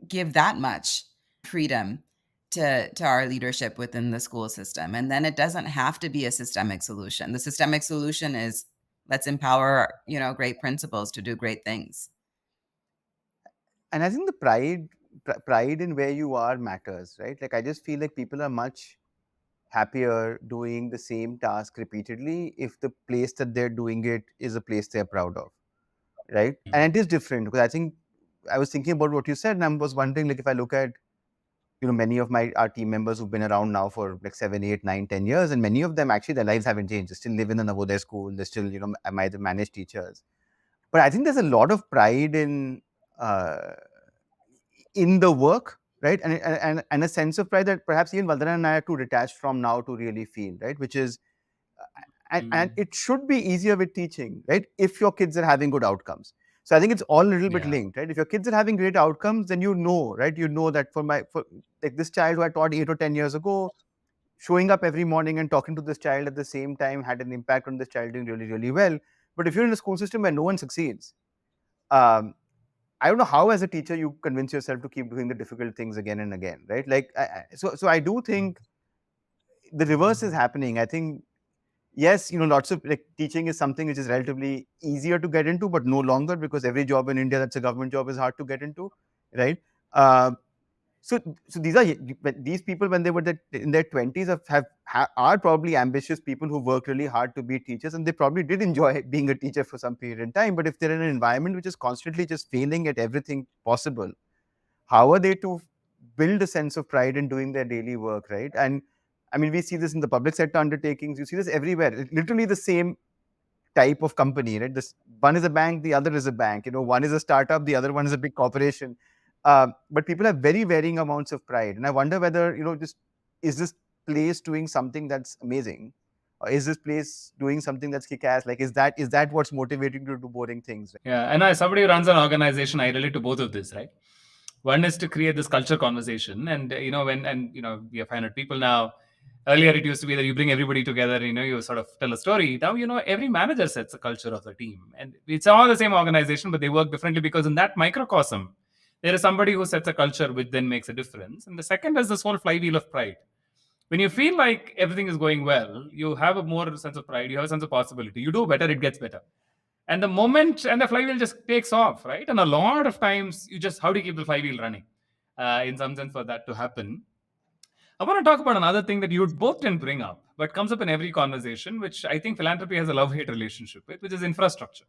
S3: give that much freedom to our leadership within the school system. And then it doesn't have to be a systemic solution. The systemic solution is, let's empower, great principals to do great things.
S2: And I think the pride in where you are matters, right? Like, I just feel like people are much happier doing the same task repeatedly if the place that they're doing it is a place they're proud of, right? And it is different, because I think I was thinking about what you said, and I was wondering, like, if I look at, many of our team members who've been around now for like 7, 8, 9, 10 years, and many of them actually their lives haven't changed. They still live in the Navodaya school. They still, either manage teachers. But I think there's a lot of pride uh, in the work, right? And a sense of pride that perhaps even Vandana and I are too detached from now to really feel, right? Which is, and it should be easier with teaching, right? If your kids are having good outcomes. So I think it's all a little bit linked, right? If your kids are having great outcomes, then right? You know that for like this child who I taught 8 or 10 years ago, showing up every morning and talking to this child at the same time had an impact on this child doing really, really well. But if you're in a school system where no one succeeds, um, I don't know how, as a teacher, you convince yourself to keep doing the difficult things again and again, right? Like, so I do think the reverse is happening. I think, yes, lots of, like, teaching is something which is relatively easier to get into, but no longer, because every job in India that's a government job is hard to get into, right? Uh, so these people, when they were in their 20s, are probably ambitious people who work really hard to be teachers, and they probably did enjoy being a teacher for some period in time. But if they're in an environment which is constantly just failing at everything possible, how are they to build a sense of pride in doing their daily work, right? And I mean, we see this in the public sector undertakings. You see this everywhere. It's literally the same type of company, right? This one is a bank, the other is a bank. One is a startup, the other one is a big corporation. But people have very varying amounts of pride, and I wonder whether, just, is this place doing something that's amazing, or is this place doing something that's kick-ass? Like, is that what's motivating you to do boring things? Right?
S1: Yeah, and as somebody who runs an organization, I relate to both of this, right? One is to create this culture conversation, and we have 500 people now. Earlier, it used to be that you bring everybody together, you sort of tell a story. Now, every manager sets the culture of the team, and it's all the same organization, but they work differently because in that microcosm, there is somebody who sets a culture which then makes a difference. And the second is this whole flywheel of pride. When you feel like everything is going well, you have a more sense of pride, you have a sense of possibility. You do better, it gets better. And the moment, and the flywheel just takes off, right? And a lot of times, how do you keep the flywheel running? In some sense, for that to happen. I want to talk about another thing that you both didn't bring up, but comes up in every conversation, which I think philanthropy has a love-hate relationship with, which is infrastructure.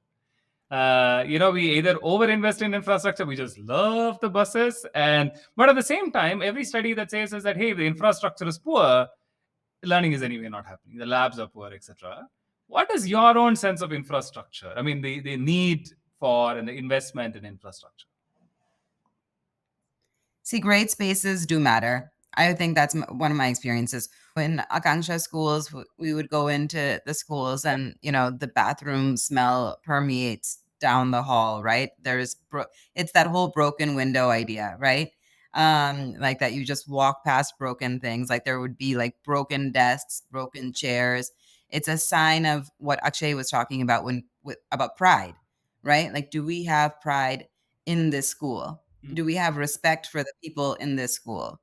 S1: We either overinvest in infrastructure, we just love the buses, but at the same time, every study that says is that, hey, the infrastructure is poor, learning is anyway not happening, the labs are poor, etc. What is your own sense of infrastructure? I mean, the need for and the investment in infrastructure.
S3: See, great spaces do matter. I think that's one of my experiences. In Akanksha schools, we would go into the schools and, the bathroom smell permeates down the hall, right? It's that whole broken window idea, right? Like that you just walk past broken things. Like there would be like broken desks, broken chairs. It's a sign of what Akshay was talking about about pride, right? Like, do we have pride in this school? Do we have respect for the people in this school?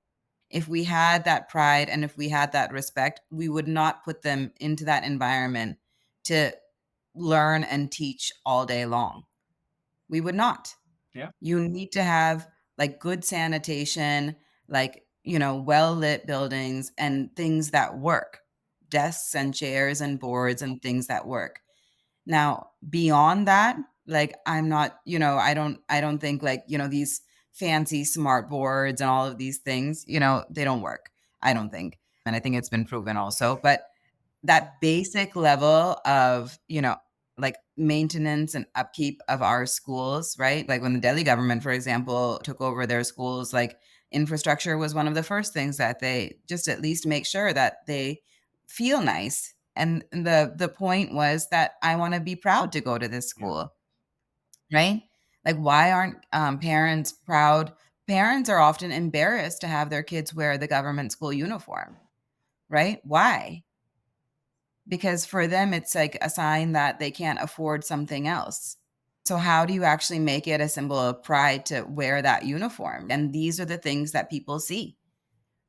S3: If we had that pride and if we had that respect, we would not put them into that environment to learn and teach all day long. We would not.
S1: Yeah.
S3: You need to have like good sanitation, like, well lit buildings and things that work, desks and chairs and boards and things that work. Now, beyond that, like, I'm not, I don't think, like, these fancy smart boards and all of these things, they don't work. I don't think. And I think it's been proven also. But that basic level of, like maintenance and upkeep of our schools, right? Like when the Delhi government, for example, took over their schools, like infrastructure was one of the first things that they just at least make sure that they feel nice. And the point was that I want to be proud to go to this school, right? Like, why aren't parents proud? Parents are often embarrassed to have their kids wear the government school uniform, right? Why? Because for them, it's like a sign that they can't afford something else. So, how do you actually make it a symbol of pride to wear that uniform? And these are the things that people see.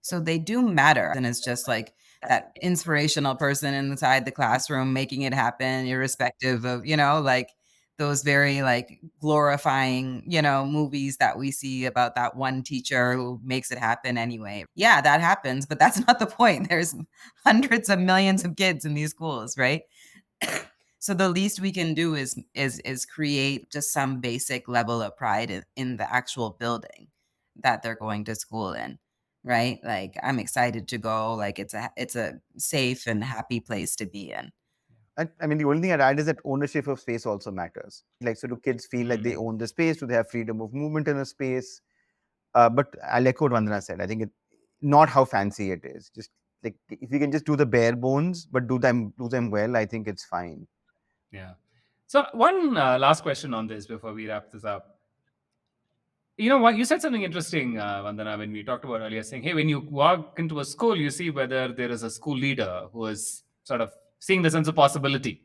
S3: So they do matter. And it's just like that inspirational person inside the classroom making it happen, irrespective of, like those very like glorifying, movies that we see about that one teacher who makes it happen anyway. Yeah, that happens, but that's not the point. There's hundreds of millions of kids in these schools, right? So the least we can do is create just some basic level of pride in the actual building that they're going to school in, right? Like, I'm excited to go. Like, it's a safe and happy place to be in.
S2: I mean, the only thing I'd add is that ownership of space also matters. Like, so do kids feel like they own the space? Do they have freedom of movement in a space? But I'll echo what Vandana said. I think not how fancy it is. Just like if you can just do the bare bones, but do them well, I think it's fine.
S1: Yeah. So one last question on this before we wrap this up. You know what? You said something interesting, Vandana, when we talked about earlier, saying, hey, when you walk into a school, you see whether there is a school leader who is sort of seeing the sense of possibility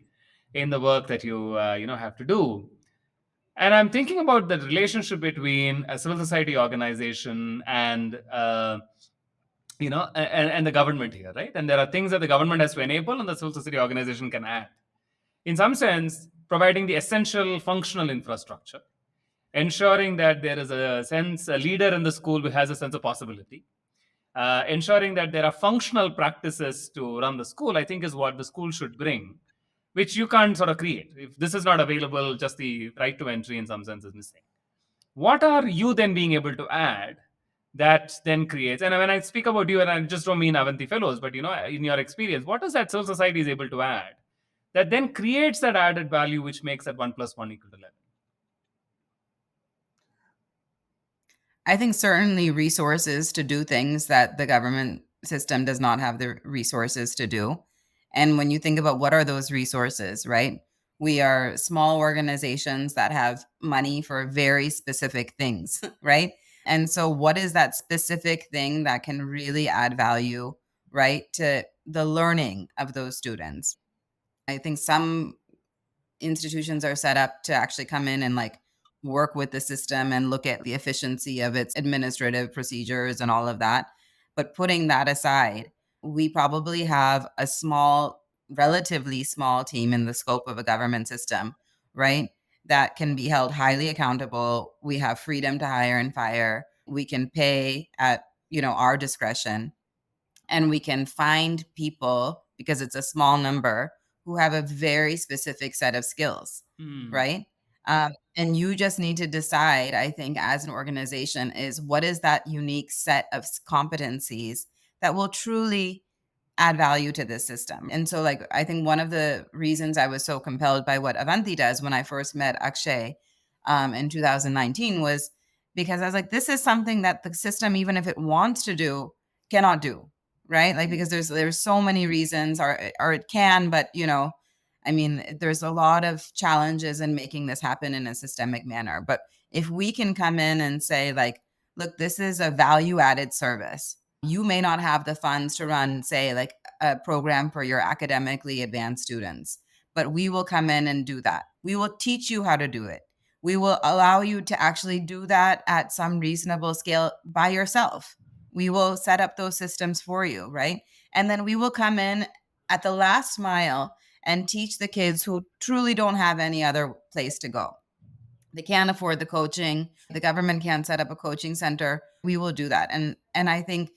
S1: in the work that you have to do. And I'm thinking about the relationship between a civil society organization and and the government here, right? And there are things that the government has to enable, and the civil society organization can add. In some sense, providing the essential functional infrastructure, ensuring that there is a leader in the school who has a sense of possibility, ensuring that there are functional practices to run the school, I think is what the school should bring, which you can't sort of create. If this is not available, just the right to entry in some sense is missing. What are you then being able to add that then creates, and when I speak about you, and I just don't mean Avanti Fellows, but in your experience, what is that civil society is able to add that then creates that added value which makes that 1 + 1 = 11?
S3: I think certainly resources to do things that the government system does not have the resources to do. And when you think about what are those resources, right? We are small organizations that have money for very specific things, right? And so what is that specific thing that can really add value, right, to the learning of those students? I think some institutions are set up to actually come in and like work with the system and look at the efficiency of its administrative procedures and all of that. But putting that aside, we probably have a relatively small team in the scope of a government system, right? That can be held highly accountable. We have freedom to hire and fire. We can pay at, our discretion, and we can find people, because it's a small number, who have a very specific set of skills, right? And you just need to decide, I think, as an organization, is what is that unique set of competencies that will truly add value to this system. And so, like, I think one of the reasons I was so compelled by what Avanti does when I first met Akshay in 2019 was because I was like, this is something that the system, even if it wants to do, cannot do, right? Like, because there's so many reasons, or it can, but I mean, there's a lot of challenges in making this happen in a systemic manner. But if we can come in and say, like, look, this is a value added service. You may not have the funds to run, say, like a program for your academically advanced students, but we will come in and do that. We will teach you how to do it. We will allow you to actually do that at some reasonable scale by yourself. We will set up those systems for you, right? And then we will come in at the last mile and teach the kids who truly don't have any other place to go. They can't afford the coaching. The government can't set up a coaching center. We will do that. And I think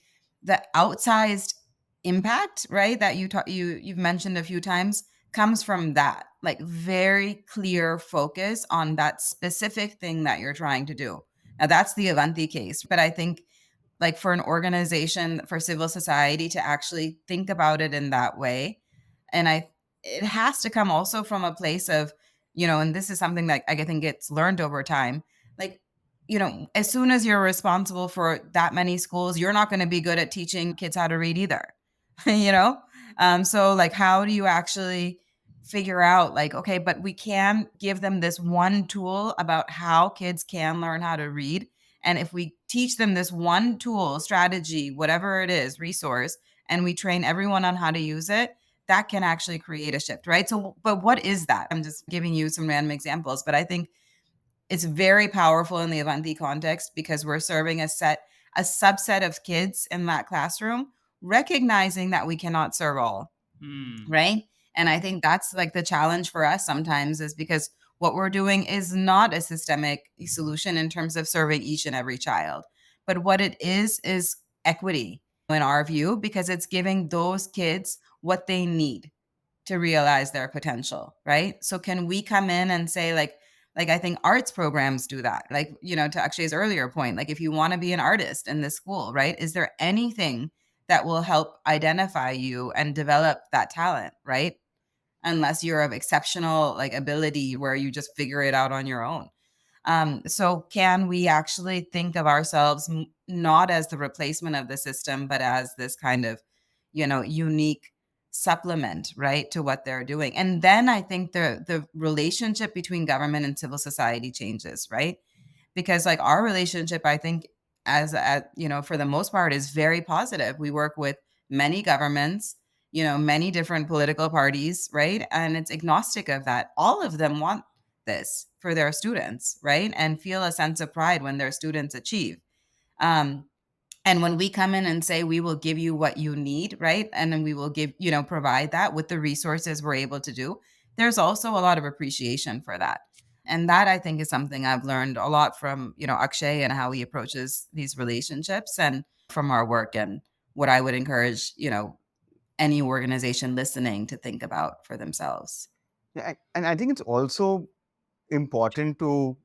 S3: the outsized impact, right, that you've mentioned a few times comes from that, like, very clear focus on that specific thing that you're trying to do. Now, that's the Avanti case, but I think, like, for an organization, for civil society to actually think about it in that way, And it has to come also from a place of, and this is something that I think gets learned over time. Like, as soon as you're responsible for that many schools, you're not going to be good at teaching kids how to read either. So like, how do you actually figure out, like, okay, but we can give them this one tool about how kids can learn how to read. And if we teach them this one tool, strategy, whatever it is, resource, and we train everyone on how to use it, that can actually create a shift, right? So, but what is that? I'm just giving you some random examples, but I think it's very powerful in the Avanti context because we're serving a subset of kids in that classroom, recognizing that we cannot serve all, right? And I think that's like the challenge for us sometimes, is because what we're doing is not a systemic solution in terms of serving each and every child. But what it is equity in our view, because it's giving those kids what they need to realize their potential, right? So can we come in and say, like I think arts programs do that. Like, to Akshay's earlier point, like if you want to be an artist in this school, right? Is there anything that will help identify you and develop that talent, right? Unless you're of exceptional like ability where you just figure it out on your own. So can we actually think of ourselves not as the replacement of the system, but as this kind of, unique supplement, right, to what they're doing? And then I think the relationship between government and civil society changes, right? Because like our relationship, I think, for the most part, is very positive. We work with many governments, many different political parties, right? And it's agnostic of that. All of them want this for their students, right? And feel a sense of pride when their students achieve. Um, and when we come in and say, we will give you what you need, right? And then we will provide that with the resources we're able to do. There's also a lot of appreciation for that. And that I think is something I've learned a lot from, Akshay and how he approaches these relationships, and from our work, and what I would encourage, any organization listening to think about for themselves.
S2: Yeah, and I think it's also important to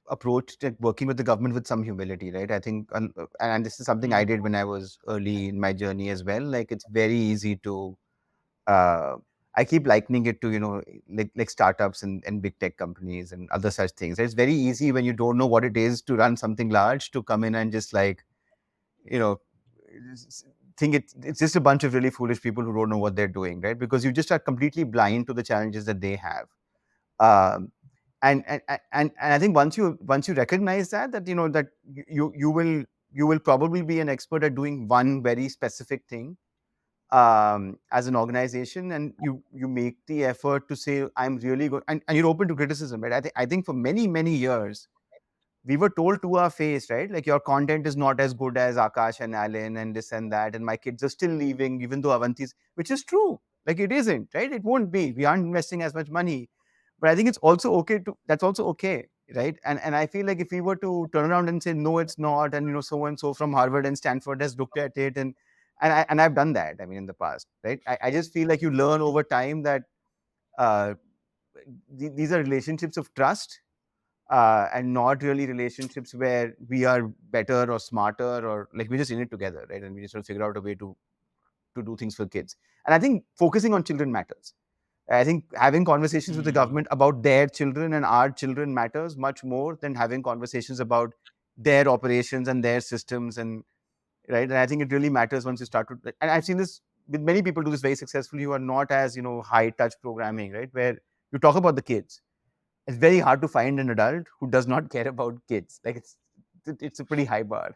S2: approach working with the government with some humility, right? I think, and this is something I did when I was early in my journey as well. Like, it's very easy to, uh, I keep likening it to, like startups and big tech companies and other such things. It's very easy when you don't know what it is to run something large to come in and just like, you know, think it's just a bunch of really foolish people who don't know what they're doing, right? Because you just are completely blind to the challenges that they have. Um, and I think once you recognize that that you will probably be an expert at doing one very specific thing as an organization, and you make the effort to say, I'm really good, and you're open to criticism, right? I think for many years we were told to our face, right? Like, your content is not as good as Akash and Alan and this and that, and my kids are still leaving, even though Avanti's, which is true. Like, it isn't, right? It won't be. We aren't investing as much money. But I think it's also okay that's also okay, right? And I feel like if we were to turn around and say, no, it's not, and so and so from Harvard and Stanford has looked at it, and I've done that, I mean, in the past, right? I just feel like you learn over time that uh, these are relationships of trust, and not really relationships where we are better or smarter, or like we're just in it together, right? And we just sort of figure out a way to do things for kids. And I think focusing on children matters. I think having conversations with the government about their children and our children matters much more than having conversations about their operations and their systems, and right. And I think it really matters once you start to. And I've seen this with many people do this very successfully who are not as high touch programming, right? Where you talk about the kids, it's very hard to find an adult who does not care about kids. Like, it's a pretty high bar.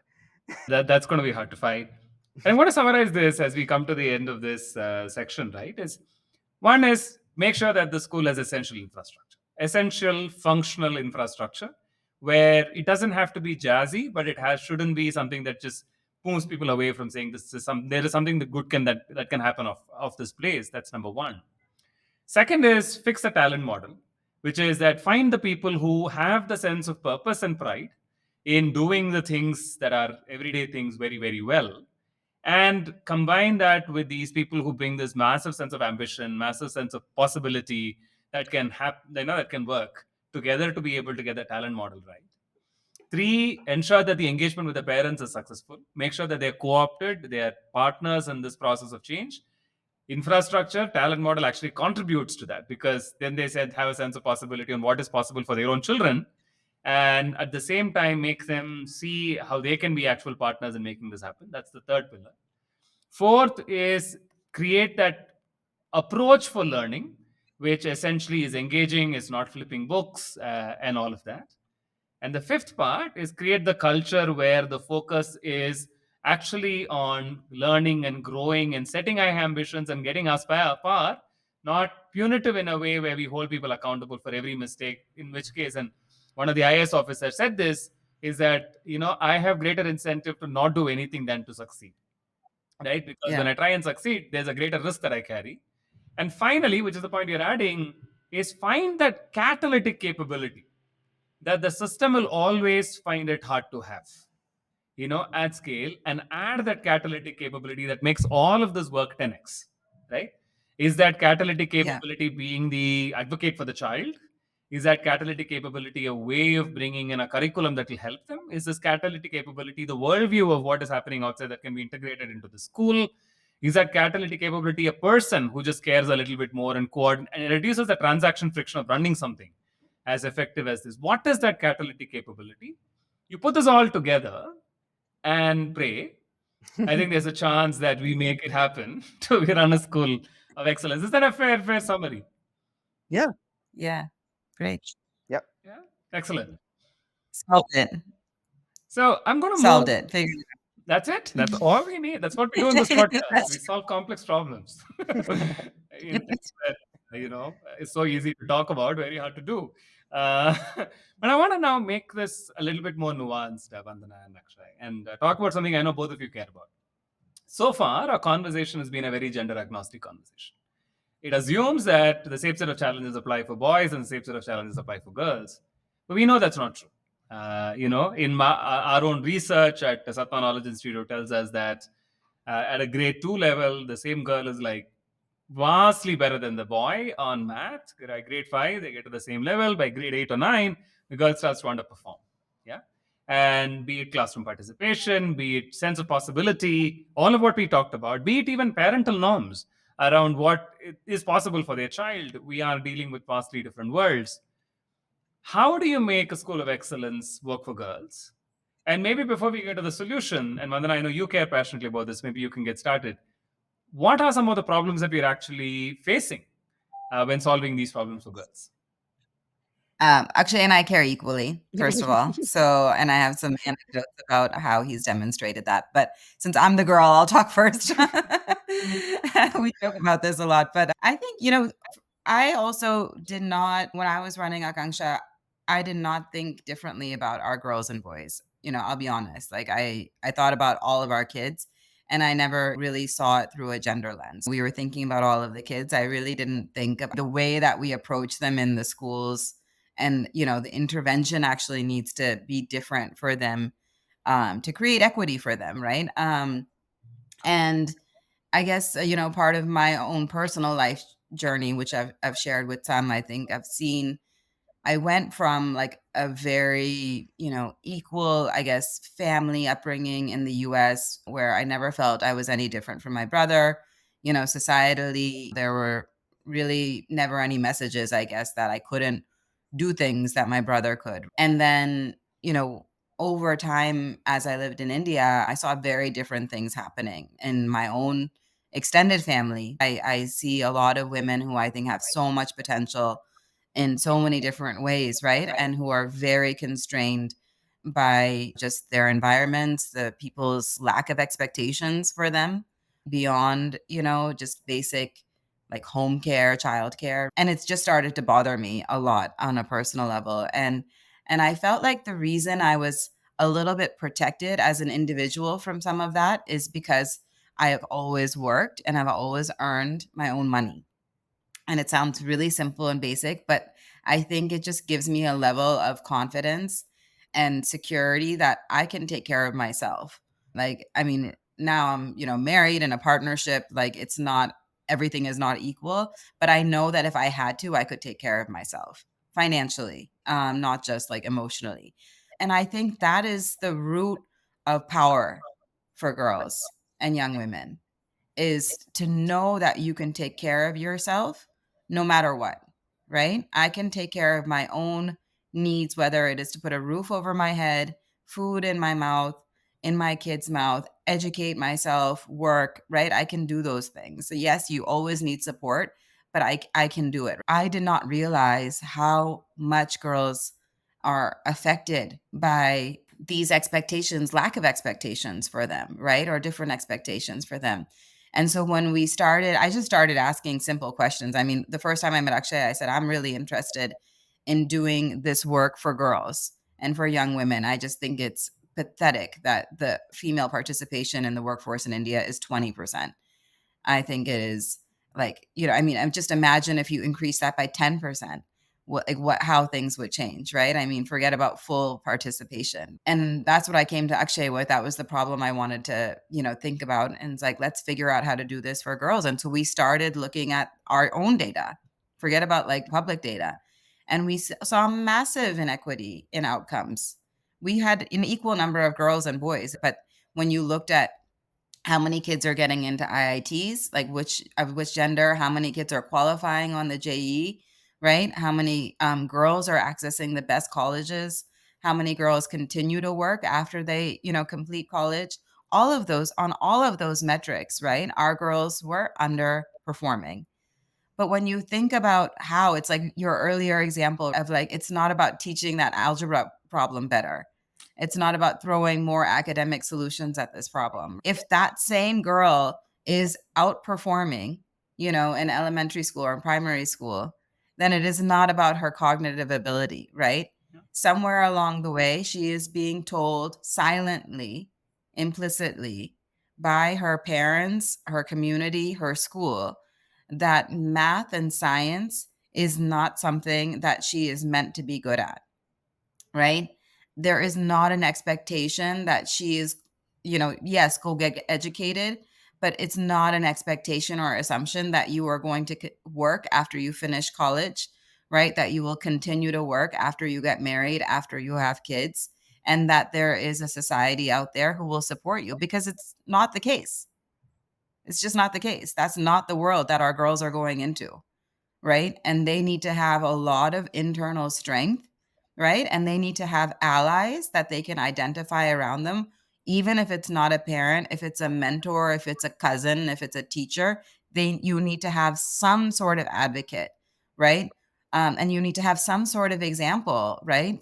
S1: That's going to be hard to find. And I want to summarize this as we come to the end of this section, right? Is one is make sure that the school has essential functional infrastructure, where it doesn't have to be jazzy, but shouldn't be something that just moves people away from saying there is something that good that can happen of this place. That's number one. Second is fix the talent model, which is that find the people who have the sense of purpose and pride in doing the things that are everyday things very, very well. And combine that with these people who bring this massive sense of ambition, massive sense of possibility that can happen, that can work together to be able to get the talent model right. Three, ensure that the engagement with the parents is successful. Make sure that they're co opted, they are partners in this process of change. Infrastructure, talent model actually contributes to that, because then they said have a sense of possibility on what is possible for their own children, and at the same time make them see how they can be actual partners in making this happen. That's the third pillar. Fourth is create that approach for learning, which essentially is engaging, is not flipping books, and all of that. And the fifth part is create the culture where the focus is actually on learning and growing and setting high ambitions and getting us far, not punitive in a way where we hold people accountable for every mistake. In which case, and one of the IS officers said this, is that, I have greater incentive to not do anything than to succeed, right? Because when
S3: Yeah.
S1: I try and succeed, there's a greater risk that I carry. And finally, which is the point you're adding, is find that catalytic capability that the system will always find it hard to have, at scale, and add that catalytic capability that makes all of this work 10x, right? Is that catalytic
S3: Yeah.
S1: capability being the advocate for the child? Is that catalytic capability a way of bringing in a curriculum that will help them? Is this catalytic capability the worldview of what is happening outside that can be integrated into the school? Is that catalytic capability a person who just cares a little bit more and and it reduces the transaction friction of running something as effective as this? What is that catalytic capability? You put this all together and pray. I think there's a chance that we make it happen to run a school of excellence. Is that a fair summary?
S2: Yeah.
S3: Yeah. Great.
S2: Yep.
S1: Yeah, excellent.
S3: Solved it.
S1: So I'm going to
S3: Solved
S1: move.
S3: it. Figured
S1: That's it. That's
S3: it
S1: all we need. That's what we do in this
S3: out.
S1: podcast. We solve complex problems in things that it's so easy to talk about, very hard to do. But I want to now make this a little bit more nuanced, Vandana and Akshay, and talk about something I know both of you care about. So far, our conversation has been a very gender agnostic conversation. It assumes that the same set of challenges apply for boys and the same set of challenges apply for girls. But we know that's not true. In our own research at the Satma Knowledge Institute tells us that at a grade 2 level, the same girl is like vastly better than the boy on math. By grade 5, they get to the same level. By grade 8 or 9, the girl starts to underperform. Yeah. And be it classroom participation, be it sense of possibility, all of what we talked about, be it even parental norms around what is possible for their child, we are dealing with vastly different worlds. How do you make a school of excellence work for girls? And maybe before we get to the solution, and Vandana, I know you care passionately about this, maybe you can get started. What are some of the problems that we're actually facing when solving these problems for girls?
S3: Akshay and I care equally, first of all. So, and I have some anecdotes about how he's demonstrated that. But since I'm the girl, I'll talk first. We joke about this a lot. But I think, I also did not, when I was running Akanksha, I did not think differently about our girls and boys. I'll be honest. Like I thought about all of our kids and I never really saw it through a gender lens. We were thinking about all of the kids. I really didn't think of the way that we approach them in the schools, and the intervention actually needs to be different for them, to create equity for them, right? And I guess part of my own personal life journey, which I've shared with some, I think I went from like a very, equal, I guess, family upbringing in the US where I never felt I was any different from my brother. Societally, there were really never any messages, I guess, that I couldn't do things that my brother could. And then, over time, as I lived in India, I saw very different things happening in my own extended family. I see a lot of women who I think have so much potential in so many different ways, right? And who are very constrained by just their environments, the people's lack of expectations for them beyond, just basic like home care, childcare. And it's just started to bother me a lot on a personal level. And I felt like the reason I was a little bit protected as an individual from some of that is because I have always worked and I've always earned my own money. And it sounds really simple and basic, but I think it just gives me a level of confidence and security that I can take care of myself. Like, I mean, now I'm, married in a partnership. Like, it's not, everything is not equal, but I know that if I had to, I could take care of myself financially, not just like emotionally. And I think that is the root of power for girls and young women. is to know that you can take care of yourself no matter what, right? I can take care of my own needs, whether it is to put a roof over my head, food in my mouth, in my kid's mouth, educate myself, work, right? I can do those things. So yes, you always need support, but I can do it. I did not realize how much girls are affected by these expectations, lack of expectations for them, right? Or different expectations for them. And so when we started, I just started asking simple questions. I mean, the first time I met Akshay, I said, I'm really interested in doing this work for girls and for young women. I just think it's pathetic that the female participation in the workforce in India is 20%. I think it is like, I mean, just imagine if you increase that by 10%, how things would change, right? I mean, forget about full participation. And that's what I came to Akshay with. That was the problem I wanted to, think about. And it's like, let's figure out how to do this for girls. And so we started looking at our own data, forget about like public data. And we saw massive inequity in outcomes. We had an equal number of girls and boys, but when you looked at how many kids are getting into IITs, like which gender, how many kids are qualifying on the JE, right? How many girls are accessing the best colleges, how many girls continue to work after they, complete college. All of those metrics, right? Our girls were underperforming. But when you think about how it's like your earlier example of like, it's not about teaching that algebra problem better. It's not about throwing more academic solutions at this problem. If that same girl is outperforming, in elementary school or in primary school, then it is not about her cognitive ability, right? Somewhere along the way, she is being told silently, implicitly by her parents, her community, her school, that math and science is not something that she is meant to be good at, right? There is not an expectation that she is, yes, go get educated, but it's not an expectation or assumption that you are going to work after you finish college, right? That you will continue to work after you get married, after you have kids, and that there is a society out there who will support you, because it's not the case. It's just not the case. That's not the world that our girls are going into, right? And they need to have a lot of internal strength, right? And they need to have allies that they can identify around them, even if it's not a parent, if it's a mentor, if it's a cousin, if it's a teacher. You need to have some sort of advocate, right? And you need to have some sort of example, right?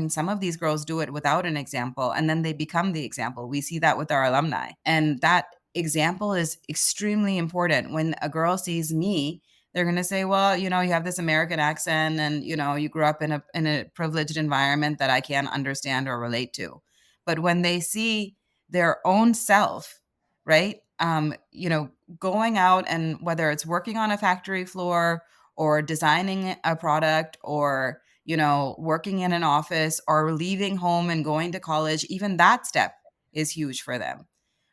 S3: Some of these girls do it without an example, and then they become the example. We see that with our alumni. And that example is extremely important. When a girl sees me, they're going to say, well, you have this American accent, and, you grew up in a privileged environment that I can't understand or relate to. But when they see their own self, right, going out, and whether it's working on a factory floor or designing a product, or, working in an office, or leaving home and going to college, even that step is huge for them,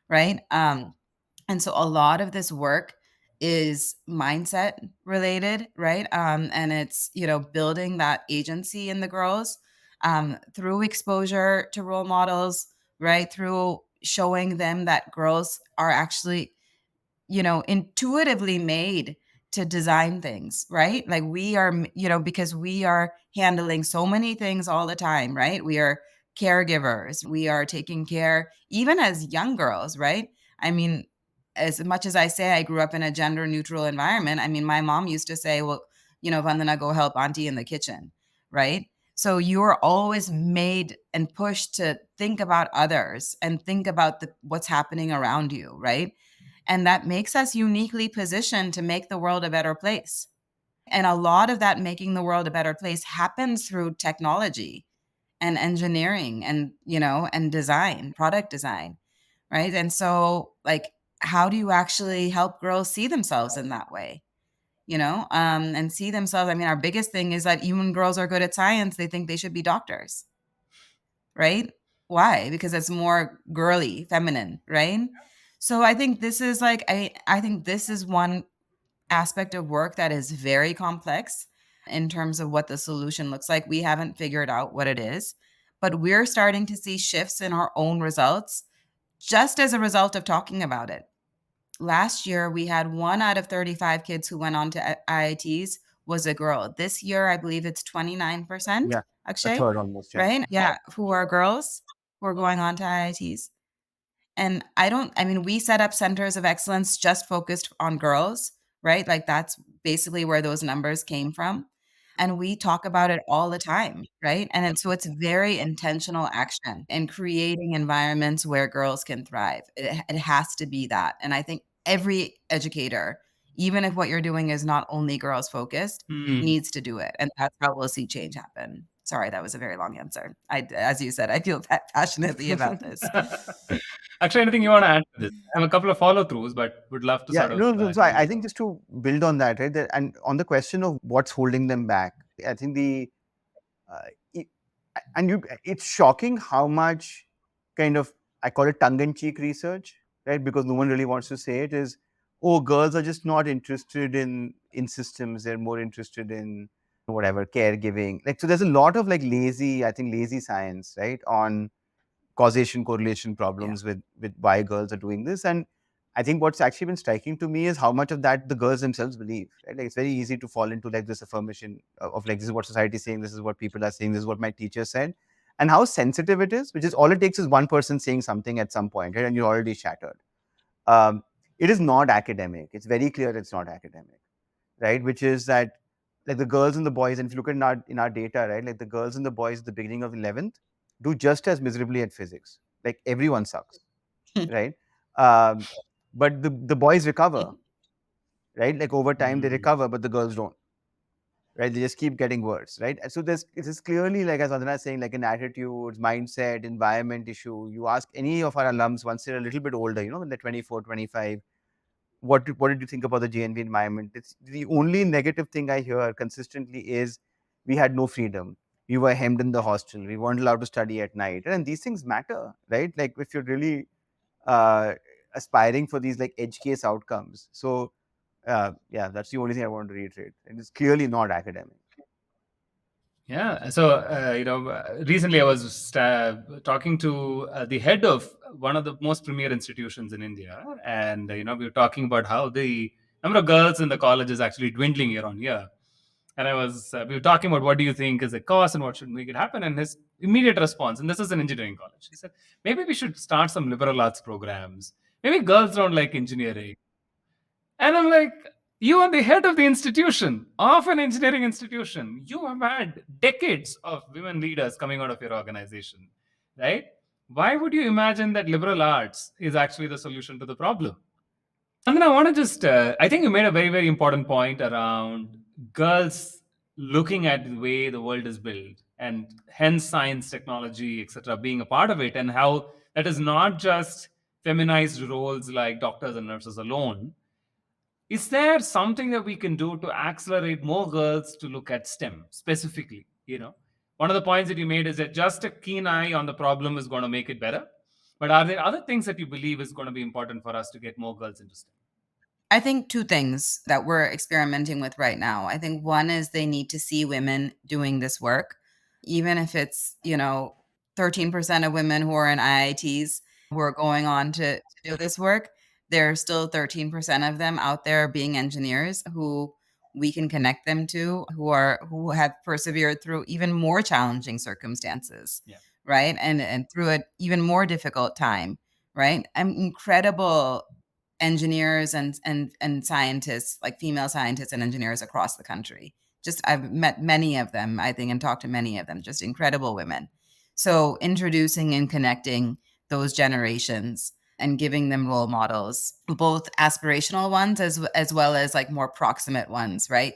S3: right? And so a lot of this work is mindset related, right? And it's, building that agency in the girls through exposure to role models, right? Through showing them that girls are actually, intuitively made to design things, right? Like we are, because we are handling so many things all the time, right? We are caregivers. We are taking care, even as young girls, right? I mean, as much as I say I grew up in a gender neutral environment, I mean, my mom used to say, well, Vandana, go help auntie in the kitchen, right? So you are always made and pushed to think about others and think about what's happening around you, right? And that makes us uniquely positioned to make the world a better place. And a lot of that making the world a better place happens through technology and engineering and, and design, product design, right? And so, like, how do you actually help girls see themselves in that way? And see themselves. I mean, our biggest thing is that even girls are good at science, they think they should be doctors, right? Why? Because it's more girly, feminine, right? So I think this is like, I think this is one aspect of work that is very complex in terms of what the solution looks like. We haven't figured out what it is, but we're starting to see shifts in our own results just as a result of talking about it. last year we had 1 out of 35 kids who went on to IITs was a girl. This year, I believe it's 29%,
S2: Yeah, a
S3: Akshay,
S2: third almost. Yeah.
S3: right? Yeah, who are girls who are going on to IITs. And we set up centers of excellence just focused on girls, right? Like that's basically where those numbers came from. And we talk about it all the time, right? So it's very intentional action in creating environments where girls can thrive. It has to be that. And I think every educator, even if what you're doing is not only girls focused, needs to do it. And that's how we'll see change happen. Sorry, that was a very long answer. As you said, I feel passionately about this.
S1: Actually, anything you want to add to this? I have a couple of follow throughs, but would love to
S2: Yeah,
S1: sort of.
S2: no. So I think just to build on that, right, and on the question of what's holding them back, I think uh, it, it's shocking how much kind of, I call it tongue-in-cheek research, right? Because no one really wants to say it, is, oh, girls are just not interested in systems; they're more interested in whatever caregiving. Like, so there's a lot of like lazy science, right, on causation correlation problems with why girls are doing this. And I think what's actually been striking to me is how much of that the girls themselves believe, right? Like, it's very easy to fall into like this affirmation of like, this is what society is saying, this is what people are saying, this is what my teacher said, and how sensitive it is, which is all it takes is one person saying something at some point, right, and you're already shattered. um, it is not academic. It's very clear it's not academic, right? Which is that, like, the girls and the boys, and if you look at in our data, right, like the girls and the boys at the beginning of 11th do just as miserably at physics. Like, everyone sucks, right? Um, but the boys recover, right? Like, over time they recover, but the girls don't, right? They just keep getting worse, right? And so it is clearly, like as Adana is saying, like an attitude, mindset, environment issue. You ask any of our alums once they're a little bit older, when they're 24, 25, what did you think about the JNV environment? It's the only negative thing I hear consistently is, we had no freedom. We were hemmed in the hostel. We weren't allowed to study at night. And these things matter, right? Like, if you're really uh, aspiring for these like edge case outcomes. So yeah, that's the only thing I want to reiterate. And it's clearly not academic.
S1: Yeah. So, recently I was talking to the head of one of the most premier institutions in India. And, we were talking about how the number of girls in the college is actually dwindling year on year. And we were talking about what do you think is the cause and what should make it happen. And his immediate response, and this is an engineering college, he said, maybe we should start some liberal arts programs. Maybe girls don't like engineering. And I'm like, you are the head of the institution, of an engineering institution. You have had decades of women leaders coming out of your organization, right? Why would you imagine that liberal arts is actually the solution to the problem? And then I want to just, I think you made a very, very important point around girls looking at the way the world is built, and hence science, technology, etc., being a part of it, and how that is not just feminized roles like doctors and nurses alone. Is there something that we can do to accelerate more girls to look at STEM specifically? One of the points that you made is that just a keen eye on the problem is going to make it better. But are there other things that you believe is going to be important for us to get more girls into STEM?
S3: I think two things that we're experimenting with right now. I think one is they need to see women doing this work, even if it's, 13% of women who are in IITs who are going on to do this work. There are still 13% of them out there being engineers who we can connect them to, who have persevered through even more challenging circumstances,
S1: Yeah.
S3: right? And through an even more difficult time, right? Incredible engineers and scientists, like female scientists and engineers across the country. Just I've met many of them, I think, and talked to many of them, just incredible women. So introducing and connecting those generations and giving them role models, both aspirational ones as well as like more proximate ones, right?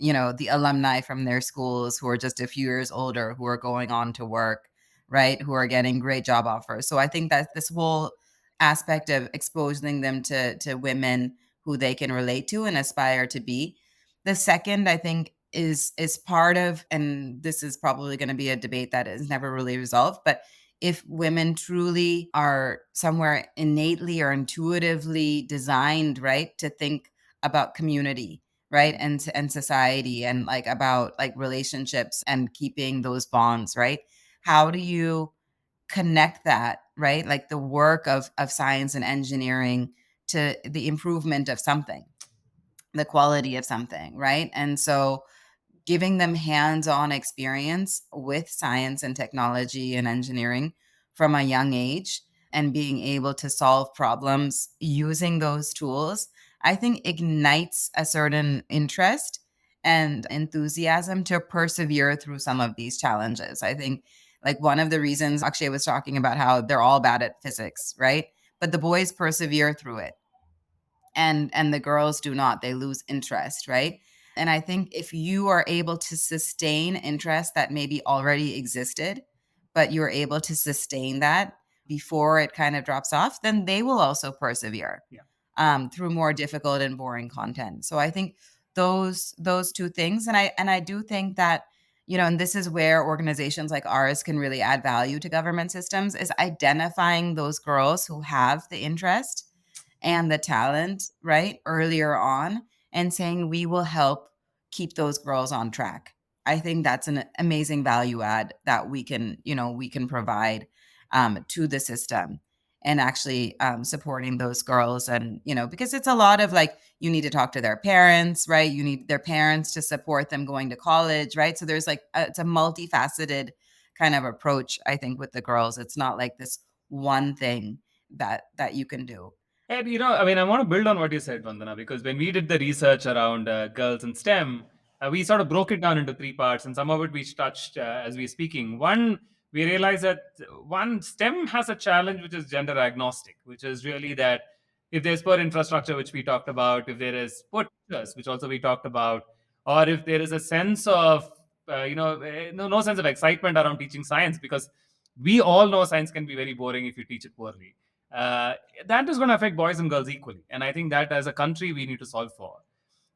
S3: The alumni from their schools who are just a few years older, who are going on to work, right? Who are getting great job offers. So I think that this whole aspect of exposing them to women who they can relate to and aspire to be. The second, I think, is part of, and this is probably going to be a debate that is never really resolved, but if women truly are somewhere innately or intuitively designed, right, to think about community, right, and society, and like about like relationships and keeping those bonds, right? How do you connect that, right? Like the work of science and engineering to the improvement of something, the quality of something, right? And so giving them hands-on experience with science and technology and engineering from a young age and being able to solve problems using those tools, I think ignites a certain interest and enthusiasm to persevere through some of these challenges. I think like one of the reasons Akshay was talking about how they're all bad at physics, right? But the boys persevere through it and the girls do not. They lose interest, right? And I think if you are able to sustain interest that maybe already existed, but you're able to sustain that before it kind of drops off, then they will also persevere through more difficult and boring content. So I think those two things, and I do think that, you know, and this is where organizations like ours can really add value to government systems, is identifying those girls who have the interest and the talent, right, earlier on, and saying we will help keep those girls on track. I think that's an amazing value add that we can, you know, we can provide to the system, and actually supporting those girls. And, you know, because it's a lot of like, you need to talk to their parents, right? You need their parents to support them going to college, right? So there's like, it's a multifaceted kind of approach, I think, with the girls. It's not like this one thing that you can do.
S1: And I mean, I want to build on what you said, Vandana, because when we did the research around girls in STEM, we sort of broke it down into three parts, and some of it we touched as we speaking. One, we realized that one, STEM has a challenge which is gender agnostic, which is really that if there's poor infrastructure, which we talked about, if there is poor teachers, which also we talked about, or if there is a sense of no sense of excitement around teaching science, because we all know science can be very boring if you teach it poorly. Uh, that is going to affect boys and girls equally. And I think that as a country, we need to solve for.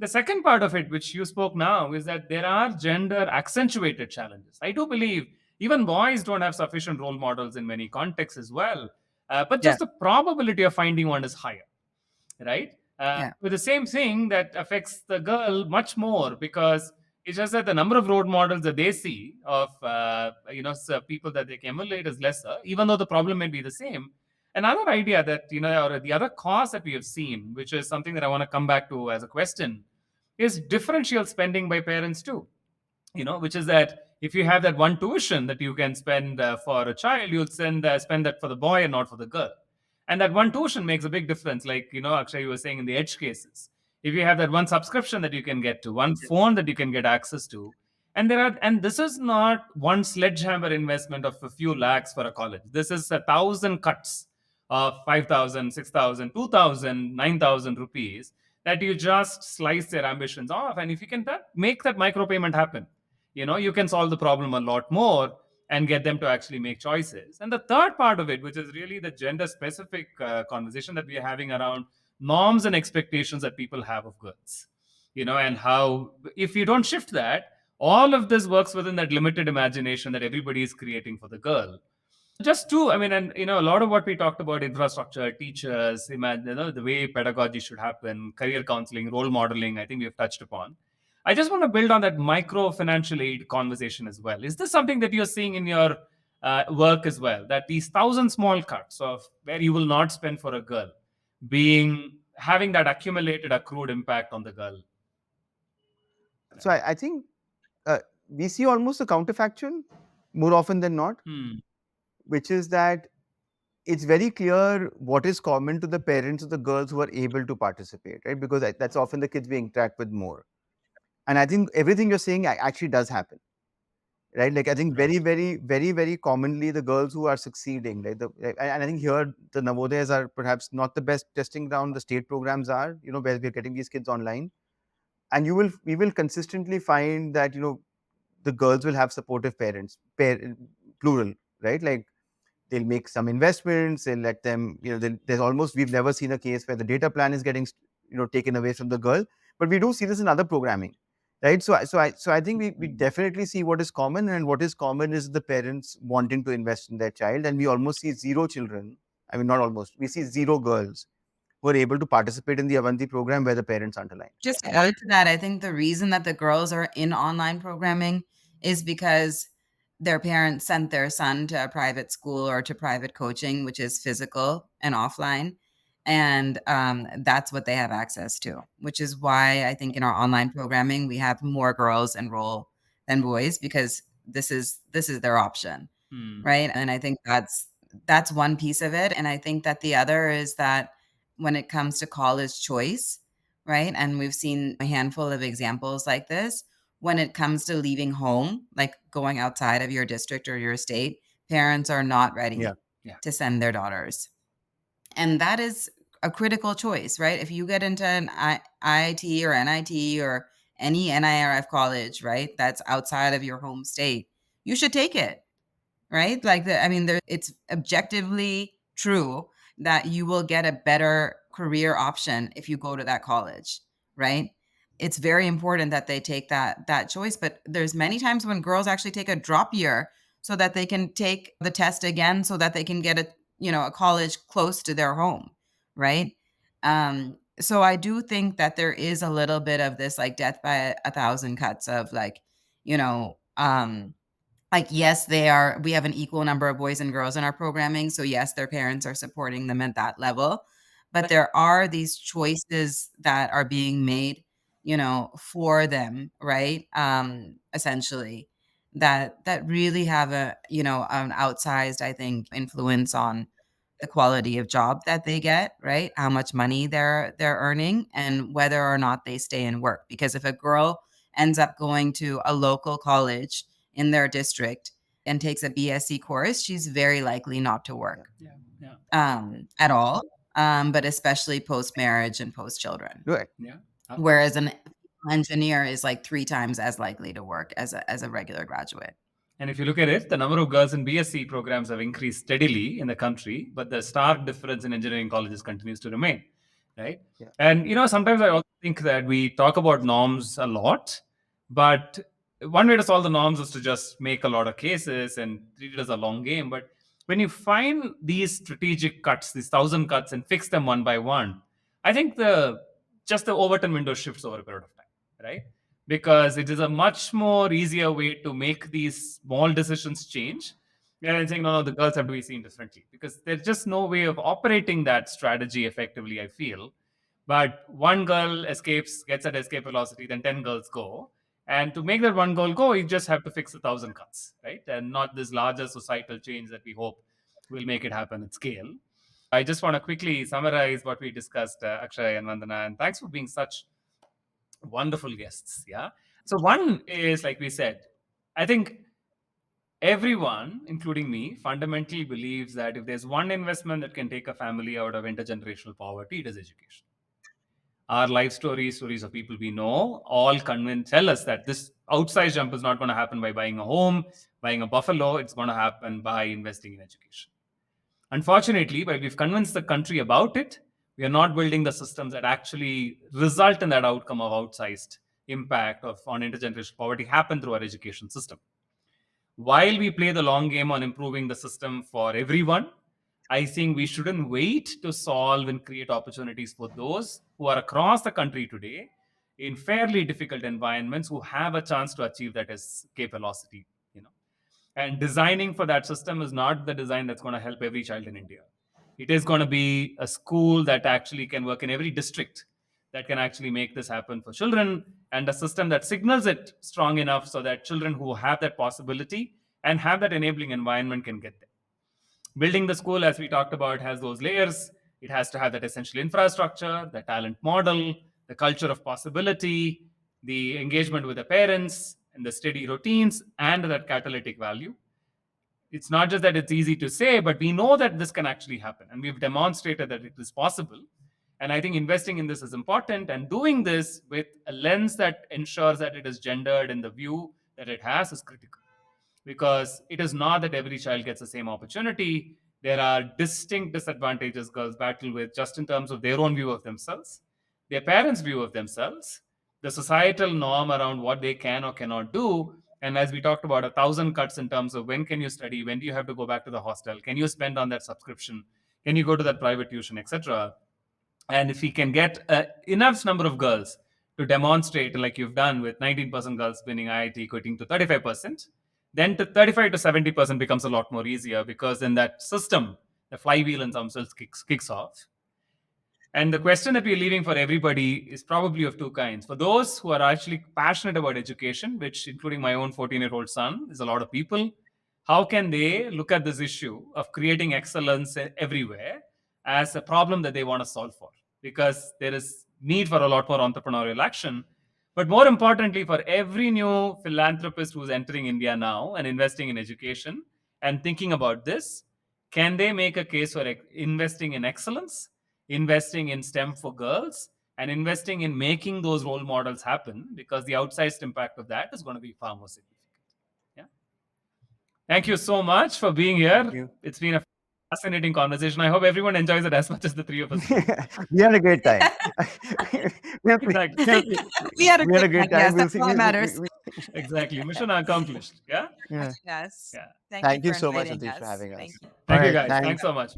S1: The second part of it, which you spoke now, is that there are gender accentuated challenges. I do believe even boys don't have sufficient role models in many contexts as well. But just the probability of finding one is higher, right? With the same thing that affects the girl much more, because it's just that the number of role models that they see of people that they can emulate is lesser, even though the problem may be the same. Another idea that, or the other cause that we have seen, which is something that I want to come back to as a question, is differential spending by parents too. Which is that if you have that one tuition that you can spend for a child, you'll spend that for the boy and not for the girl. And that one tuition makes a big difference. Like, Akshay, you were saying in the edge cases, if you have that one subscription that you can get to, one phone that you can get access to, and this is not one sledgehammer investment of a few lakhs for a college. This is 1,000 cuts of 5,000, 6,000, 2,000, 9,000 rupees that you just slice their ambitions off. And if you can make that micropayment happen, you can solve the problem a lot more and get them to actually make choices. And the third part of it, which is really the gender specific conversation that we are having around norms and expectations that people have of girls, and how if you don't shift that, all of this works within that limited imagination that everybody is creating for the girl. Just two, I mean, and a lot of what we talked about, infrastructure, teachers, imagine, the way pedagogy should happen, career counseling, role modeling, I think we have touched upon. I just want to build on that micro financial aid conversation as well. Is this something that you're seeing in your work as well? That these 1,000 small cuts of where you will not spend for a girl having that accrued impact on the girl?
S2: So I think we see almost a counterfactual more often than not, which is that it's very clear what is common to the parents of the girls who are able to participate, right? Because that's often the kids we interact with more. And I think everything you're saying actually does happen, right? Like I think very, very, very, very commonly the girls who are succeeding, right? And I think here the Navodayas are perhaps not the best testing ground. The state programs are, where we're getting these kids online. And we will consistently find that, the girls will have supportive parents, plural, right? Like they'll make some investments, they'll let them, there's almost, we've never seen a case where the data plan is getting, taken away from the girl, but we do see this in other programming, right? So I think we definitely see what is common, and what is common is the parents wanting to invest in their child, and we almost see zero children, I mean, not almost, we see zero girls who are able to participate in the Avanti program where the parents aren't aligned.
S3: Just to add to that, I think the reason that the girls are in online programming is because their parents sent their son to a private school or to private coaching, which is physical and offline. And that's what they have access to, which is why I think in our online programming we have more girls enroll than boys, because this is their option, right? And I think that's one piece of it. And I think that the other is that when it comes to college choice, right? And we've seen a handful of examples like this. When it comes to leaving home, like going outside of your district or your state, parents are not ready to send their daughters. And that is a critical choice, right? If you get into an IIT or NIT or any NIRF college, right, that's outside of your home state, you should take it, right? Like, it's objectively true that you will get a better career option if you go to that college, right? It's very important that they take that choice. But there's many times when girls actually take a drop year so that they can take the test again, so that they can get a college close to their home, right? So I do think that there is a little bit of this like death by a thousand cuts of like, yes, we have an equal number of boys and girls in our programming. So yes, their parents are supporting them at that level. But there are these choices that are being made, for them, right? Essentially, that really have an outsized, I think, influence on the quality of job that they get, right? How much money they're earning, and whether or not they stay in work. Because if a girl ends up going to a local college in their district and takes a BSc course, she's very likely not to work at all, but especially post-marriage and post-children.
S2: Right.
S3: Whereas an engineer is like 3 times as likely to work as a regular graduate.
S1: And if you look at it, the number of girls in BSc programs have increased steadily in the country, but the stark difference in engineering colleges continues to remain, right?
S2: Yeah.
S1: And sometimes I also think that we talk about norms a lot, but one way to solve the norms is to just make a lot of cases and treat it as a long game. But when you find these strategic cuts, these 1,000 cuts, and fix them one by one, I think the Overton window shifts over a period of time, right? Because it is a much more easier way to make these small decisions change. And saying, no, the girls have to be seen differently, because there's just no way of operating that strategy effectively, I feel. But one girl gets at escape velocity, then 10 girls go. And to make that one girl go, you just have to fix 1,000 cuts, right? And not this larger societal change that we hope will make it happen at scale. I just want to quickly summarize what we discussed, Akshay and Vandana, and thanks for being such wonderful guests. Yeah. So one is, like we said, I think everyone, including me, fundamentally believes that if there's one investment that can take a family out of intergenerational poverty, it is education. Our life stories of people we know, all tell us that this outside jump is not going to happen by buying a home, buying a buffalo. It's going to happen by investing in education. Unfortunately, while we've convinced the country about it, we are not building the systems that actually result in that outcome of outsized impact on intergenerational poverty happen through our education system. While we play the long game on improving the system for everyone, I think we shouldn't wait to solve and create opportunities for those who are across the country today in fairly difficult environments who have a chance to achieve that escape velocity. And designing for that system is not the design that's going to help every child in India. It is going to be a school that actually can work in every district that can actually make this happen for children, and a system that signals it strong enough so that children who have that possibility and have that enabling environment can get there. Building the school, as we talked about, has those layers. It has to have that essential infrastructure, the talent model, the culture of possibility, the engagement with the parents, and the steady routines, and that catalytic value. It's not just that it's easy to say, but we know that this can actually happen. And we've demonstrated that it is possible. And I think investing in this is important, and doing this with a lens that ensures that it is gendered in the view that it has is critical. Because it is not that every child gets the same opportunity. There are distinct disadvantages girls battle with just in terms of their own view of themselves, their parents' view of themselves, the societal norm around what they can or cannot do. And as we talked about, 1,000 cuts in terms of when can you study, when do you have to go back to the hostel, can you spend on that subscription, can you go to that private tuition, etc. And if we can get enough number of girls to demonstrate, like you've done with 19% girls winning IIT equating to 35%, then to 35 to 70% becomes a lot more easier, because in that system, the flywheel in some sense kicks off. And the question that we're leaving for everybody is probably of two kinds. For those who are actually passionate about education, which including my own 14-year-old son, is a lot of people, how can they look at this issue of creating excellence everywhere as a problem that they want to solve for? Because there is need for a lot more entrepreneurial action. But more importantly, for every new philanthropist who's entering India now and investing in education and thinking about this, can they make a case for investing in excellence, investing in STEM for girls, and investing in making those role models happen? Because the outsized impact of that is going to be far more significant. Yeah. Thank you so much for being here. It's been a fascinating conversation. I hope everyone enjoys it as much as the three of us do.
S2: We had a great time.
S1: Exactly.
S3: We had a
S2: We had a
S3: great
S2: great
S3: time.
S2: time.
S3: Yes, that's all that matters.
S1: Exactly. Mission accomplished. Yeah.
S3: Yes.
S1: Yeah.
S2: Thank you
S3: for
S2: so much,
S3: inviting
S2: Rathish, for
S3: us.
S2: having us.
S3: Thank you.
S1: Thank you,
S2: All
S1: guys.
S2: right,
S1: Thanks so much.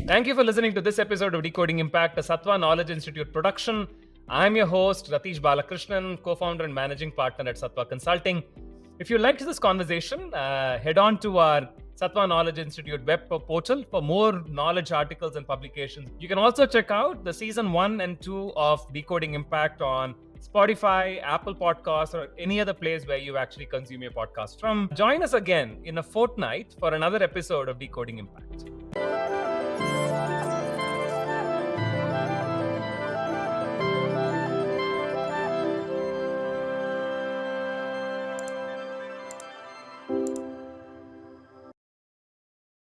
S1: Thank you for listening to this episode of Decoding Impact, a Sattva Knowledge Institute production. I'm your host, Rathish Balakrishnan, co-founder and managing partner at Sattva Consulting. If you liked this conversation, head on to our Sattva Knowledge Institute web portal for more knowledge articles and publications. You can also check out the season 1 and 2 of Decoding Impact on Spotify, Apple Podcasts, or any other place where you actually consume your podcast from. Join us again in a fortnight for another episode of Decoding Impact.